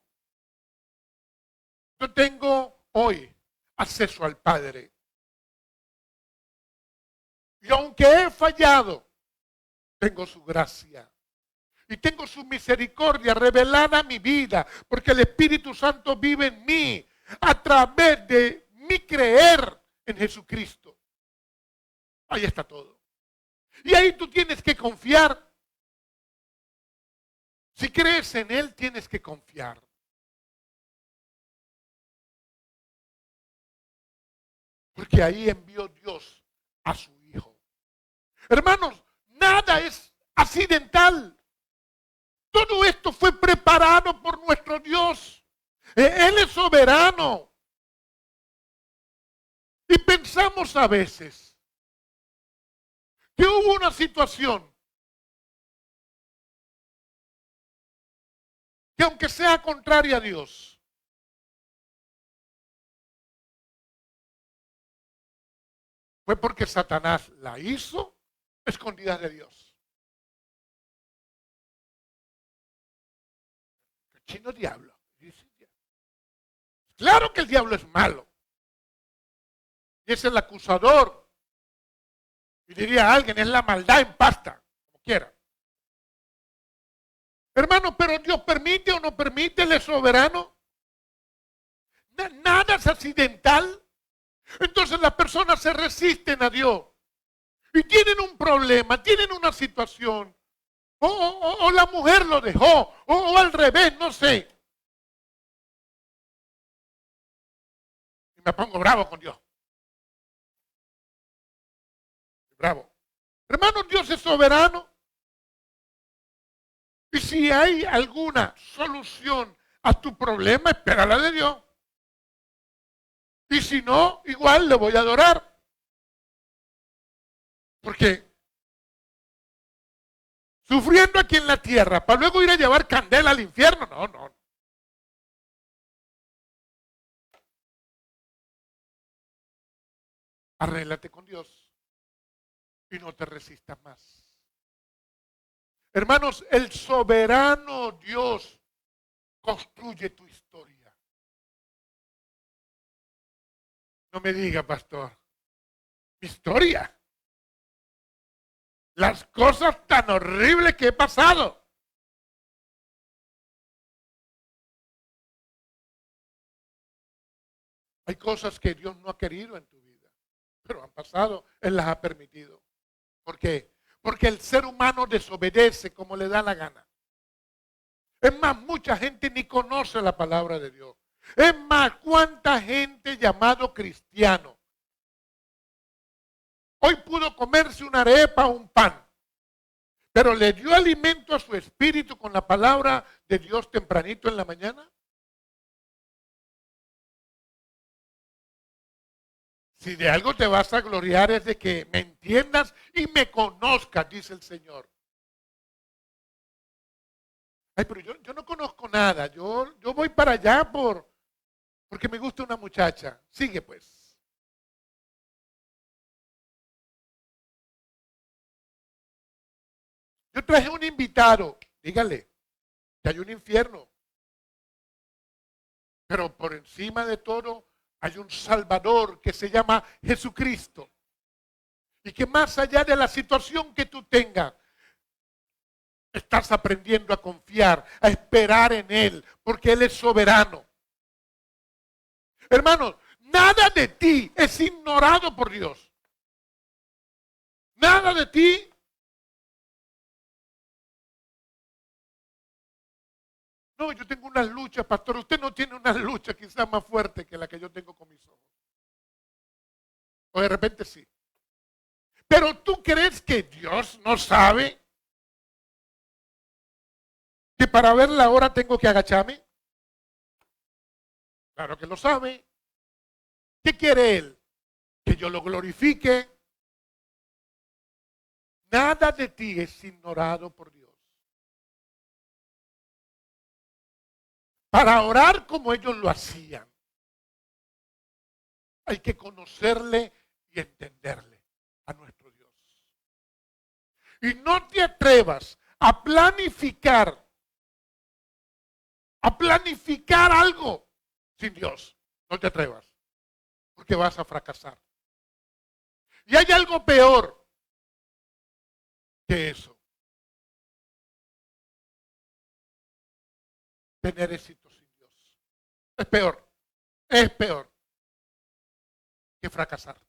yo tengo hoy acceso al Padre. Y aunque he fallado, tengo su gracia. Y tengo su misericordia revelada a mi vida, porque el Espíritu Santo vive en mí a través de mi creer en Jesucristo. Ahí está todo. Y ahí tú tienes que confiar. Si crees en Él, tienes que confiar. Porque ahí envió Dios a su Hijo. Hermanos, nada es accidental. Todo esto fue preparado por nuestro Dios. Él es soberano. Y pensamos a veces que hubo una situación que aunque sea contraria a Dios, fue porque Satanás la hizo escondida de Dios. El chino diablo. Claro que el diablo es malo. Y es el acusador. Y diría alguien, es la maldad en pasta, como quiera. Hermano, pero Dios permite o no permite, Él es soberano. Nada es accidental. Entonces las personas se resisten a Dios. Y tienen un problema, tienen una situación. O la mujer lo dejó, o al revés, no sé. Y me pongo bravo con Dios. Bravo. Hermano, Dios es soberano. Y si hay alguna solución a tu problema, espérala de Dios. Y si no, igual le voy a adorar. Porque sufriendo aquí en la tierra, para luego ir a llevar candela al infierno, no. Arréglate con Dios y no te resistas más. Hermanos, el soberano Dios construye tu historia. No me diga, pastor, mi historia. Las cosas tan horribles que he pasado. Hay cosas que Dios no ha querido en tu vida, pero han pasado, Él las ha permitido. ¿Por qué? Porque el ser humano desobedece como le da la gana. Es más, mucha gente ni conoce la palabra de Dios. Es más, cuánta gente llamado cristiano hoy pudo comerse una arepa o un pan, pero le dio alimento a su espíritu con la palabra de Dios tempranito en la mañana. Si de algo te vas a gloriar es de que me entiendas y me conozcas, dice el Señor. Ay, pero yo no conozco nada. Yo voy para allá porque me gusta una muchacha. Sigue pues. Yo traje un invitado. Dígale que hay un infierno. Pero por encima de todo hay un Salvador que se llama Jesucristo. Y que más allá de la situación que tú tengas, estás aprendiendo a confiar, a esperar en Él, porque Él es soberano. Hermanos, nada de ti es ignorado por Dios. Nada de ti. No, yo tengo unas luchas, pastor. Usted no tiene una lucha quizás más fuerte que la que yo tengo con mis ojos. O de repente sí. Pero ¿tú crees que Dios no sabe que para ver la hora tengo que agacharme? Claro que lo sabe. ¿Qué quiere Él? Que yo lo glorifique. Nada de ti es ignorado por Dios. Para orar como ellos lo hacían, hay que conocerle y entenderle a nuestro Dios. Y no te atrevas a planificar algo sin Dios. No te atrevas, porque vas a fracasar. Y hay algo peor que eso. Tener éxito sin Dios. Es peor que fracasar.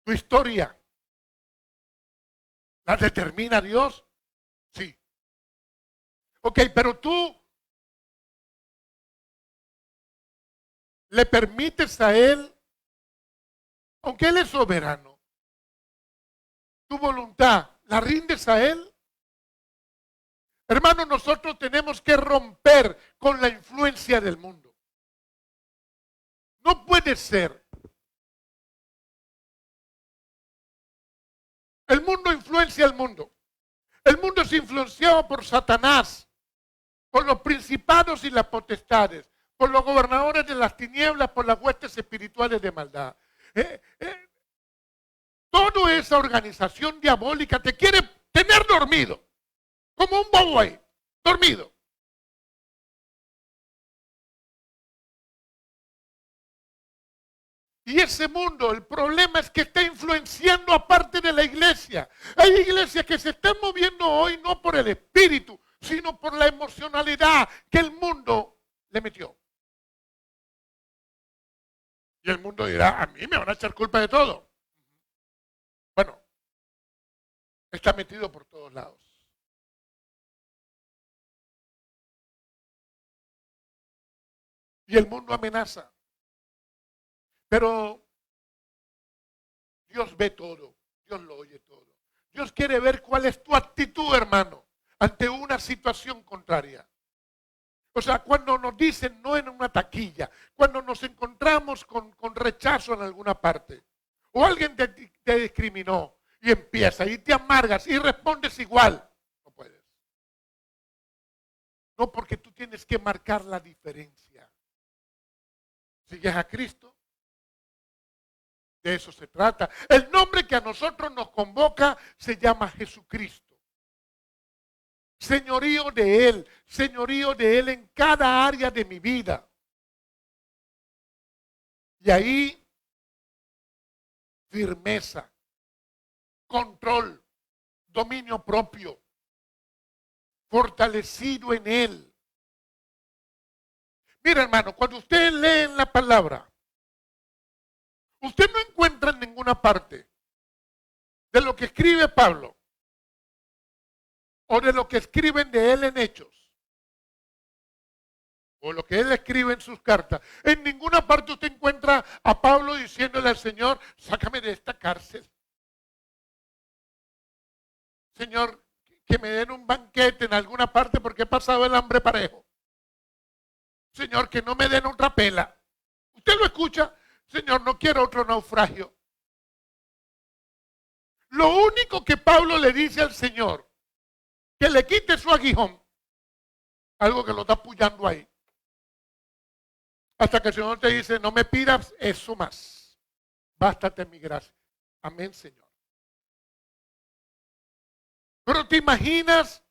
Tu historia ¿La determina Dios? Sí. Ok, pero tú le permites a Él, aunque Él es soberano, tu voluntad, ¿la rindes a Él? Hermanos, nosotros tenemos que romper con la influencia del mundo. No puede ser. El mundo influencia al mundo. El mundo es influenciado por Satanás, por los principados y las potestades, por los gobernadores de las tinieblas, por las huestes espirituales de maldad. Toda esa organización diabólica te quiere tener dormido, como un bobo ahí, dormido. Y ese mundo, el problema es que está influenciando a parte de la iglesia. Hay iglesias que se están moviendo hoy no por el espíritu, sino por la emocionalidad que el mundo le metió. Y el mundo dirá, a mí me van a echar culpa de todo. Bueno, está metido por todos lados. Y el mundo amenaza. Pero Dios ve todo, Dios lo oye todo. Dios quiere ver cuál es tu actitud, hermano, ante una situación contraria. O sea, cuando nos dicen no en una taquilla, cuando nos encontramos con rechazo en alguna parte, o alguien te discriminó y empieza y te amargas y respondes igual, no puedes. No, porque tú tienes que marcar la diferencia. ¿Sigues a Cristo? De eso se trata. El nombre que a nosotros nos convoca se llama Jesucristo. Señorío de Él en cada área de mi vida. Y ahí, firmeza, control, dominio propio, fortalecido en Él. Mira, hermano, cuando usted lee en la palabra, usted no encuentra en ninguna parte de lo que escribe Pablo o de lo que escriben de él en Hechos o lo que él escribe en sus cartas. En ninguna parte usted encuentra a Pablo diciéndole al Señor, sácame de esta cárcel. Señor, que me den un banquete en alguna parte porque he pasado el hambre parejo. Señor, que no me den otra pela. Usted lo escucha, Señor, no quiero otro naufragio. Lo único que Pablo le dice al Señor, que le quite su aguijón, algo que lo está apoyando ahí. Hasta que el Señor te dice, no me pidas eso más. Bástate mi gracia. Amén, Señor. Pero ¿te imaginas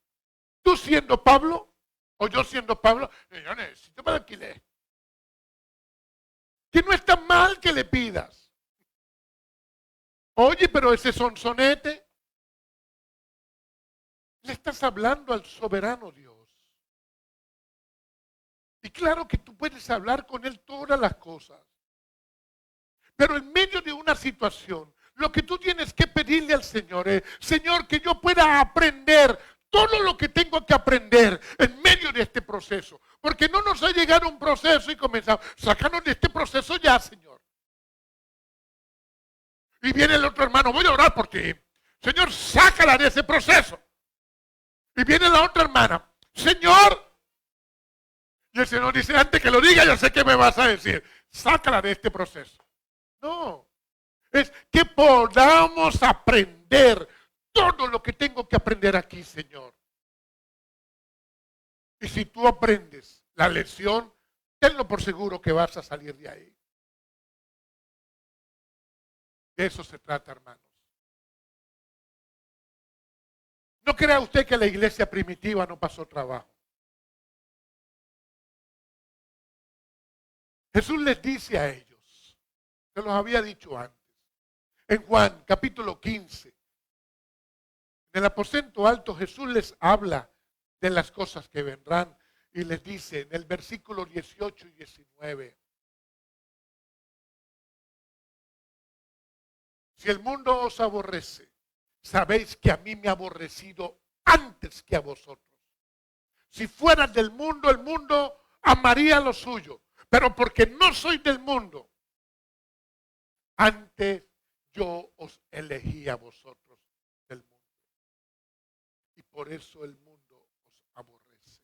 tú siendo Pablo? O yo siendo Pablo. Yo necesito para alquiler. Que no está mal que le pidas. Oye, pero ese sonsonete. Le estás hablando al soberano Dios. Y claro que tú puedes hablar con Él todas las cosas. Pero en medio de una situación, lo que tú tienes que pedirle al Señor es, Señor, que yo pueda aprender todo lo que tengo que aprender en medio de este proceso. Porque no nos ha llegado un proceso y comenzamos, sácanos de este proceso ya, Señor. Y viene el otro hermano, voy a orar por ti. Señor, sácala de ese proceso. Y viene la otra hermana, Señor. Y el Señor dice, antes que lo diga, yo sé qué me vas a decir. Sácala de este proceso. No. Es que podamos aprender todo lo que tengo que aprender aquí, Señor. Y si tú aprendes la lección, tenlo por seguro que vas a salir de ahí. De eso se trata, hermanos. No crea usted que la iglesia primitiva no pasó trabajo. Jesús les dice a ellos, se los había dicho antes, en Juan capítulo 15, en el aposento alto Jesús les habla de las cosas que vendrán y les dice en el versículo 18 y 19, si el mundo os aborrece, sabéis que a mí me ha aborrecido antes que a vosotros. Si fueras del mundo, el mundo amaría lo suyo. Pero porque no soy del mundo, antes yo os elegí a vosotros del mundo. Y por eso el mundo os aborrece.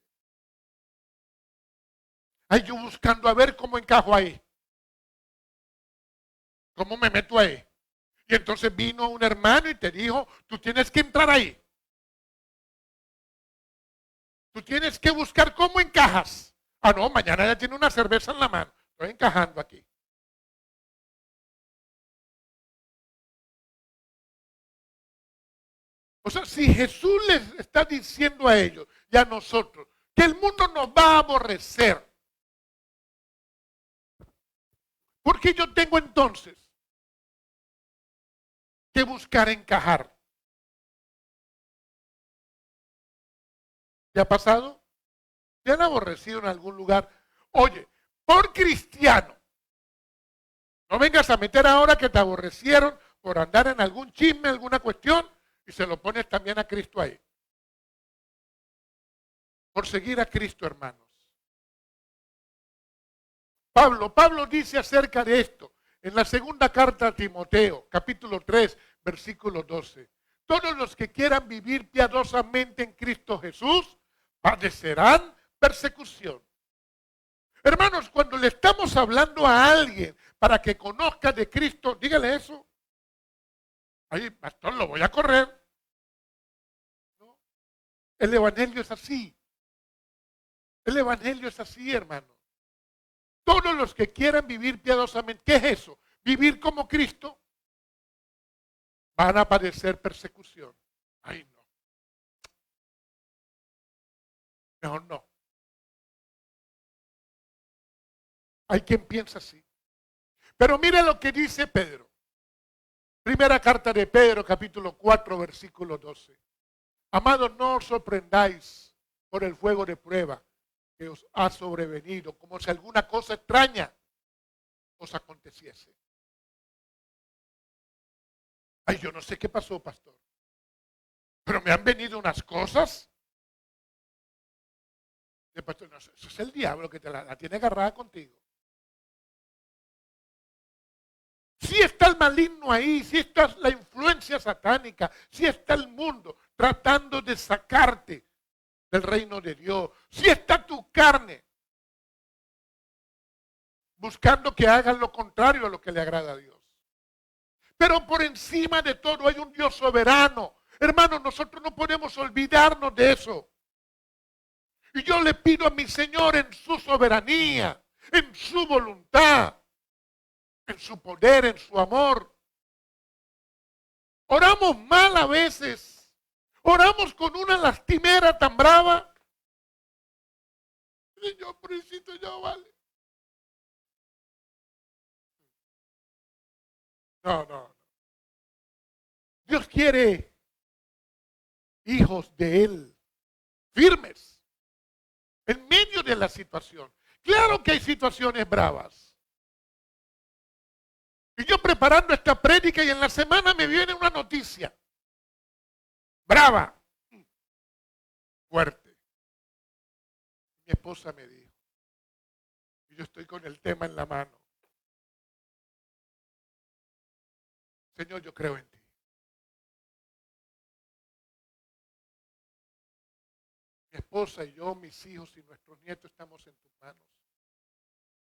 Ay, yo buscando a ver cómo encajo ahí. ¿Cómo me meto ahí? Y entonces vino un hermano y te dijo, tú tienes que entrar ahí. Tú tienes que buscar cómo encajas. Ah, no, mañana ya tiene una cerveza en la mano. Estoy encajando aquí. O sea, si Jesús les está diciendo a ellos y a nosotros que el mundo nos va a aborrecer, ¿por qué yo tengo entonces que buscar encajar? ¿Te ha pasado? ¿Te han aborrecido en algún lugar? Oye, por cristiano, no vengas a meter ahora que te aborrecieron por andar en algún chisme, alguna cuestión, y se lo pones también a Cristo ahí. Por seguir a Cristo, hermanos. Pablo dice acerca de esto en la segunda carta a Timoteo, capítulo 3, versículo 12. Todos los que quieran vivir piadosamente en Cristo Jesús padecerán persecución. Hermanos, cuando le estamos hablando a alguien para que conozca de Cristo, dígale eso. Ay, pastor, lo voy a correr. ¿No? El evangelio es así. El evangelio es así, hermano. Todos los que quieran vivir piadosamente, ¿qué es eso? Vivir como Cristo, van a padecer persecución. Ay, no. Mejor no. Hay quien piensa así. Pero mire lo que dice Pedro. Primera carta de Pedro, capítulo 4, versículo 12. Amados, no os sorprendáis por el fuego de prueba que os ha sobrevenido, como si alguna cosa extraña os aconteciese. Ay, yo no sé qué pasó, pastor, pero me han venido unas cosas. El pastor, no, eso es el diablo que te la tiene agarrada contigo. Si está el maligno ahí, si está la influencia satánica, si está el mundo tratando de sacarte del reino de Dios, si está tu carne buscando que hagan lo contrario a lo que le agrada a Dios. Pero por encima de todo hay un Dios soberano. Hermanos, nosotros no podemos olvidarnos de eso. Y yo le pido a mi Señor en su soberanía, en su voluntad, en su poder, en su amor. Oramos mal a veces. Oramos con una lastimera tan brava. Señor, pobrecito, ya vale. No. Dios quiere hijos de Él, firmes, en medio de la situación. Claro que hay situaciones bravas. Y yo preparando esta prédica y en la semana me viene una noticia. Brava. Fuerte. Mi esposa me dijo. Y yo estoy con el tema en la mano. Señor, yo creo en ti. Mi esposa y yo, mis hijos y nuestros nietos estamos en tus manos.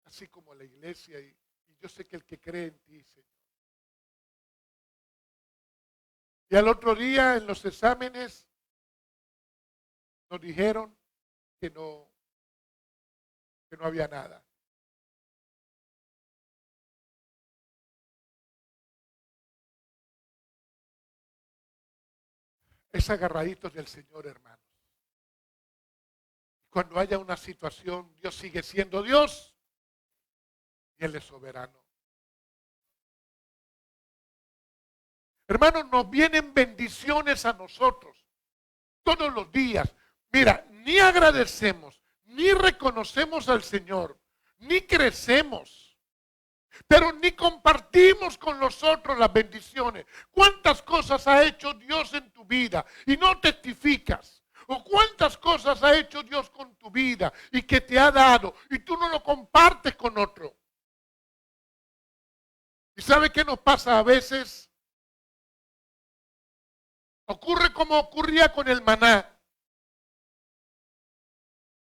Así como la iglesia y yo sé que el que cree en ti, Señor. Y al otro día en los exámenes nos dijeron que no había nada. Es agarraditos del Señor, hermanos. Cuando haya una situación, Dios sigue siendo Dios y Él es soberano. Hermanos, nos vienen bendiciones a nosotros todos los días. Mira, ni agradecemos, ni reconocemos al Señor, ni crecemos. pero ni compartimos con los otros las bendiciones. ¿Cuántas cosas ha hecho Dios en tu vida y no testificas? ¿O cuántas cosas ha hecho Dios con tu vida y que te ha dado y tú no lo compartes con otro? ¿Y sabe qué nos pasa a veces? Ocurre como ocurría con el maná.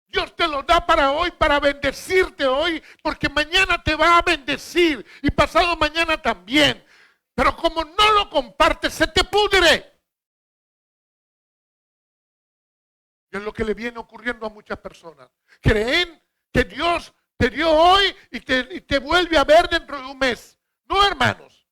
Dios te lo da para hoy, para bendecirte hoy, porque mañana te va a bendecir y pasado mañana también. Pero como no lo compartes, se te pudre. Y es lo que le viene ocurriendo a muchas personas. Creen que Dios te dio hoy y te vuelve a ver dentro de un mes. No, hermanos.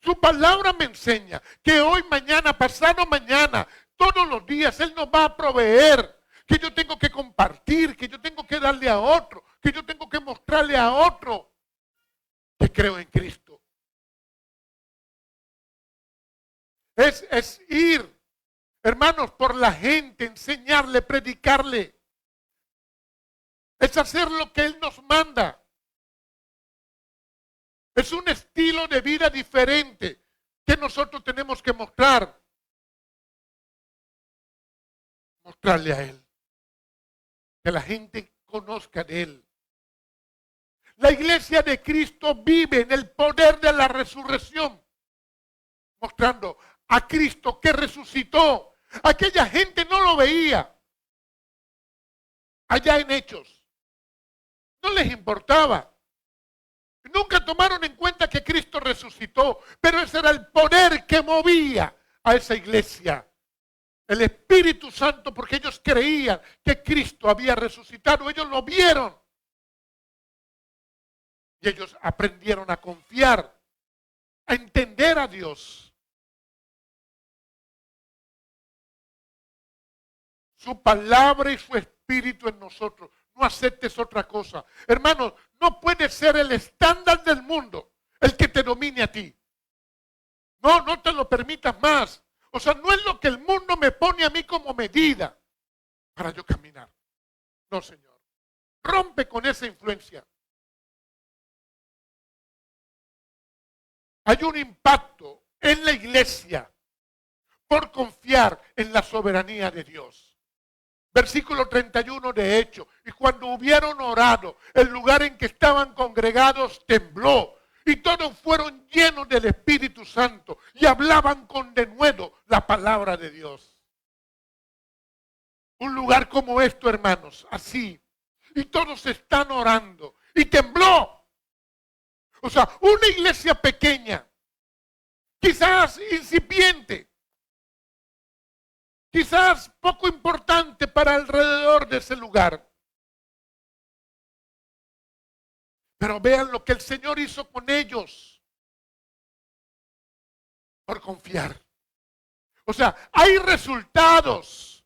Su palabra me enseña que hoy, mañana, pasado mañana, todos los días Él nos va a proveer. Que yo tengo que compartir, que yo tengo que darle a otro, que yo tengo que mostrarle a otro que creo en Cristo. Es ir, hermanos, por la gente, enseñarle, predicarle. Es hacer lo que Él nos manda. Es un estilo de vida diferente que nosotros tenemos que mostrar. Mostrarle a Él. Que la gente conozca de Él. La iglesia de Cristo vive en el poder de la resurrección. Mostrando a Cristo que resucitó. Aquella gente no lo veía. Allá en Hechos. No les importaba. Nunca tomaron en cuenta que Cristo resucitó. Pero ese era el poder que movía a esa iglesia. El Espíritu Santo, porque ellos creían que Cristo había resucitado. Ellos lo vieron. Y ellos aprendieron a confiar, a entender a Dios. Su palabra y su Espíritu en nosotros. No aceptes otra cosa. Hermanos, no puede ser el estándar del mundo el que te domine a ti. No, no te lo permitas más. O sea, no es lo que el mundo me pone a mí como medida para yo caminar. No, Señor. Rompe con esa influencia. Hay un impacto en la iglesia por confiar en la soberanía de Dios. Versículo 31 de Hechos. Y cuando hubieron orado, el lugar en que estaban congregados tembló. Y todos fueron llenos del Espíritu Santo y hablaban con denuedo la palabra de Dios. Un lugar como esto, hermanos, así. Y todos están orando. Y tembló. O sea, una iglesia pequeña, quizás incipiente, quizás poco importante para alrededor de ese lugar. Pero vean lo que el Señor hizo con ellos por confiar. O sea, hay resultados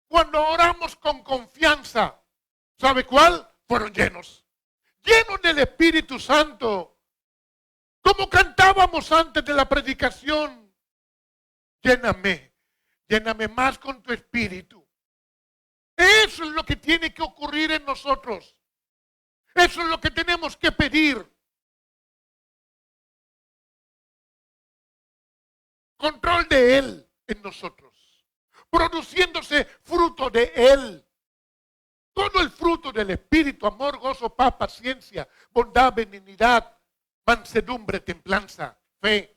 cuando oramos con confianza. ¿Sabe cuál? Fueron llenos. Llenos del Espíritu Santo. Como cantábamos antes de la predicación. Lléname, lléname más con tu Espíritu. Eso es lo que tiene que ocurrir en nosotros. Eso es lo que tenemos que pedir. Control de Él en nosotros. Produciéndose fruto de Él. Todo el fruto del Espíritu, amor, gozo, paz, paciencia, bondad, benignidad, mansedumbre, templanza, fe.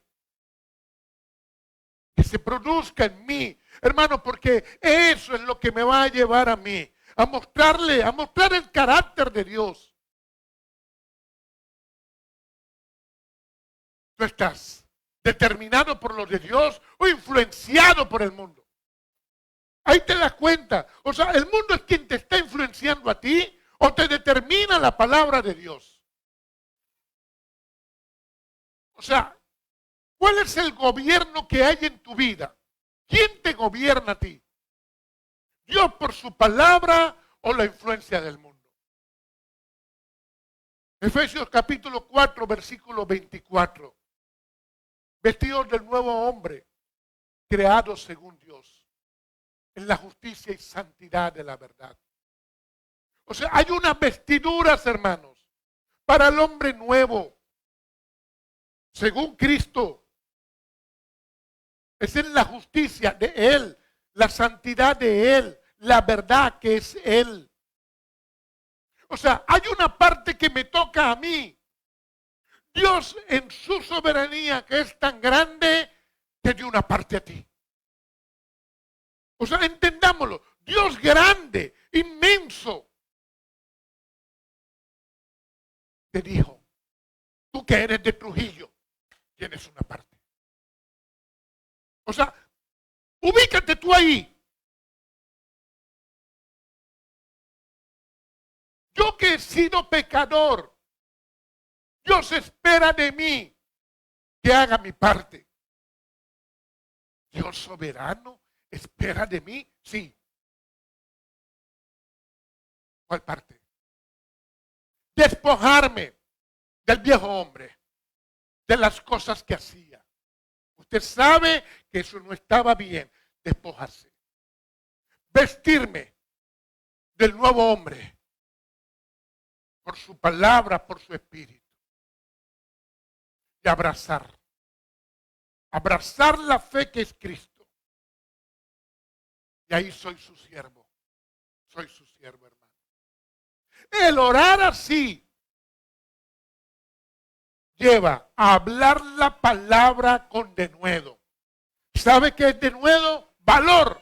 Que se produzca en mí, hermano, porque eso es lo que me va a llevar a mí, a mostrar el carácter de Dios. ¿Tú estás determinado por lo de Dios o influenciado por el mundo? Ahí te das cuenta. O sea, el mundo es quien te está influenciando a ti o te determina la palabra de Dios. O sea, ¿cuál es el gobierno que hay en tu vida? ¿Quién te gobierna a ti? ¿Dios por su palabra o la influencia del mundo? Efesios capítulo 4, versículo 24. Vestidos del nuevo hombre, creados según Dios, en la justicia y santidad de la verdad. O sea, hay unas vestiduras, hermanos, para el hombre nuevo. según Cristo. Es en la justicia de Él, la santidad de Él, la verdad que es Él. O sea, hay una parte que me toca a mí. Dios en su soberanía, que es tan grande, te dio una parte a ti. O sea, entendámoslo. Dios grande, inmenso, te dijo, tú que eres de Trujillo, tienes una parte. O sea, ubícate tú ahí. Yo que he sido pecador, Dios espera de mí que haga mi parte. Dios soberano espera de mí, sí. ¿Cuál parte? Despojarme del viejo hombre, de las cosas que hacía. Usted sabe que eso no estaba bien, despojarse. Vestirme del nuevo hombre, por su palabra, por su espíritu. Y abrazar la fe que es Cristo. Y ahí soy su siervo, hermano. El orar así lleva a hablar la palabra con denuedo. ¿Sabe qué es denuedo? Valor.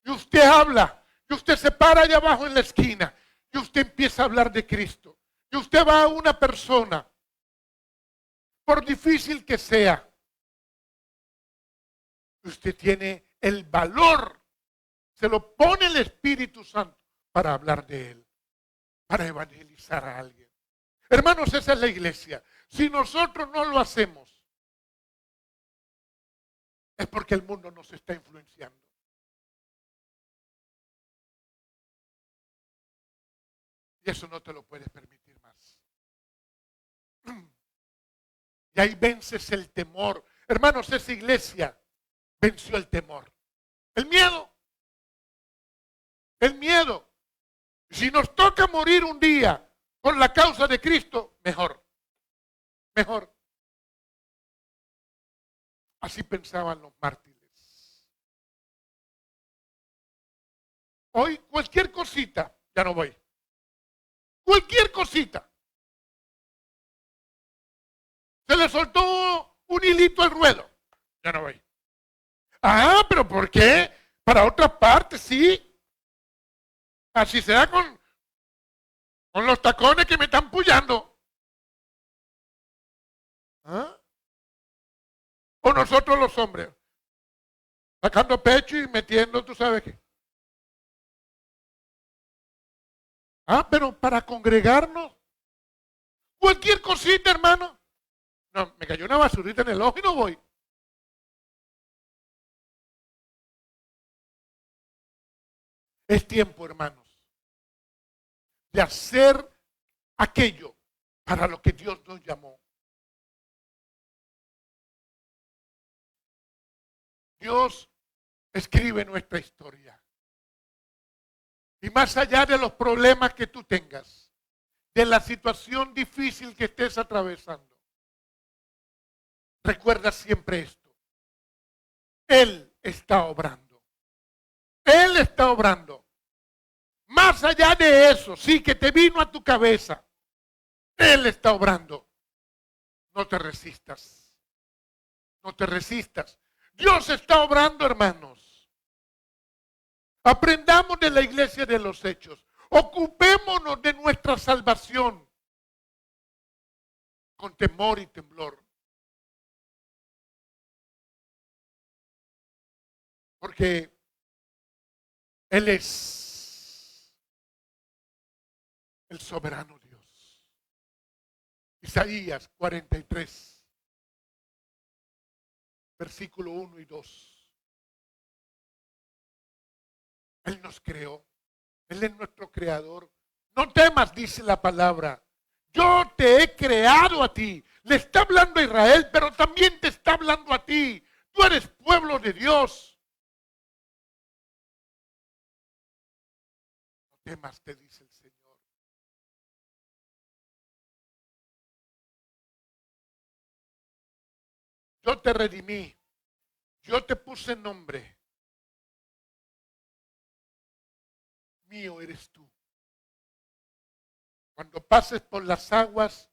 Y usted habla, y usted se para allá abajo en la esquina, y usted empieza a hablar de Cristo. Y usted va a una persona, por difícil que sea, usted tiene el valor, se lo pone el Espíritu Santo para hablar de Él, para evangelizar a alguien. Hermanos, esa es la iglesia. Si nosotros no lo hacemos, es porque el mundo nos está influenciando. Y eso no te lo puedes permitir más. Y ahí vences el temor. Hermanos, esa iglesia venció el temor. El miedo. El miedo. Si nos toca morir un día por la causa de Cristo, mejor. Mejor. Así pensaban los mártires. Hoy cualquier cosita, ya no voy. Cualquier cosita. Se le soltó un hilito al ruedo. Ya no voy. Ah, pero ¿por qué? Para otra parte, sí. Así será con los tacones que me están pullando. ¿Ah? O nosotros los hombres, sacando pecho y metiendo, tú sabes qué. Ah, pero para congregarnos, cualquier cosita, hermano. No, me cayó una basurita en el ojo y no voy. Es tiempo, hermanos, de hacer aquello para lo que Dios nos llamó. Dios escribe nuestra historia. Y más allá de los problemas que tú tengas, de la situación difícil que estés atravesando, recuerda siempre esto. Él está obrando. Él está obrando. Más allá de eso, sí que te vino a tu cabeza. Él está obrando. No te resistas. No te resistas. Dios está obrando, hermanos. Aprendamos de la iglesia de los hechos. Ocupémonos de nuestra salvación con temor y temblor. Porque Él es el soberano Dios. Isaías 43, versículo 1 y 2. Él nos creó. Él es nuestro creador. No temas, dice la palabra. Yo te he creado a ti. Le está hablando a Israel, pero también te está hablando a ti. Tú eres pueblo de Dios. No temas, te dice el Señor. yo te redimí, yo te puse nombre, mío eres tú. Cuando pases por las aguas,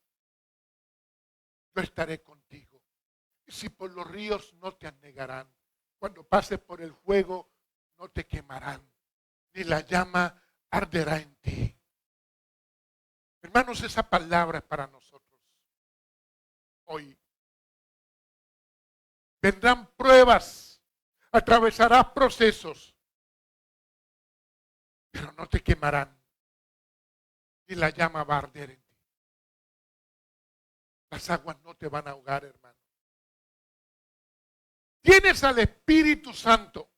yo estaré contigo. Y si por los ríos, no te anegarán. Cuando pases por el fuego, no te quemarán, ni la llama arderá en ti. Hermanos, esa palabra es para nosotros hoy. Vendrán pruebas, atravesarás procesos, pero no te quemarán, ni la llama va a arder en ti. Las aguas no te van a ahogar, hermano. Tienes al Espíritu Santo.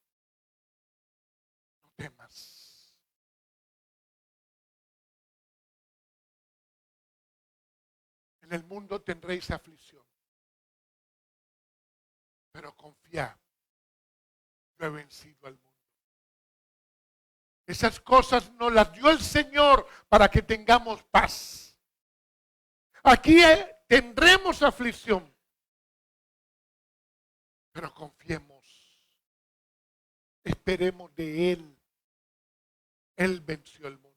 No temas. En el mundo tendréis aflicción, pero confía, yo he vencido al mundo. Esas cosas nos las dio el Señor para que tengamos paz. Aquí tendremos aflicción, pero confiemos, esperemos de Él. Él venció el mundo.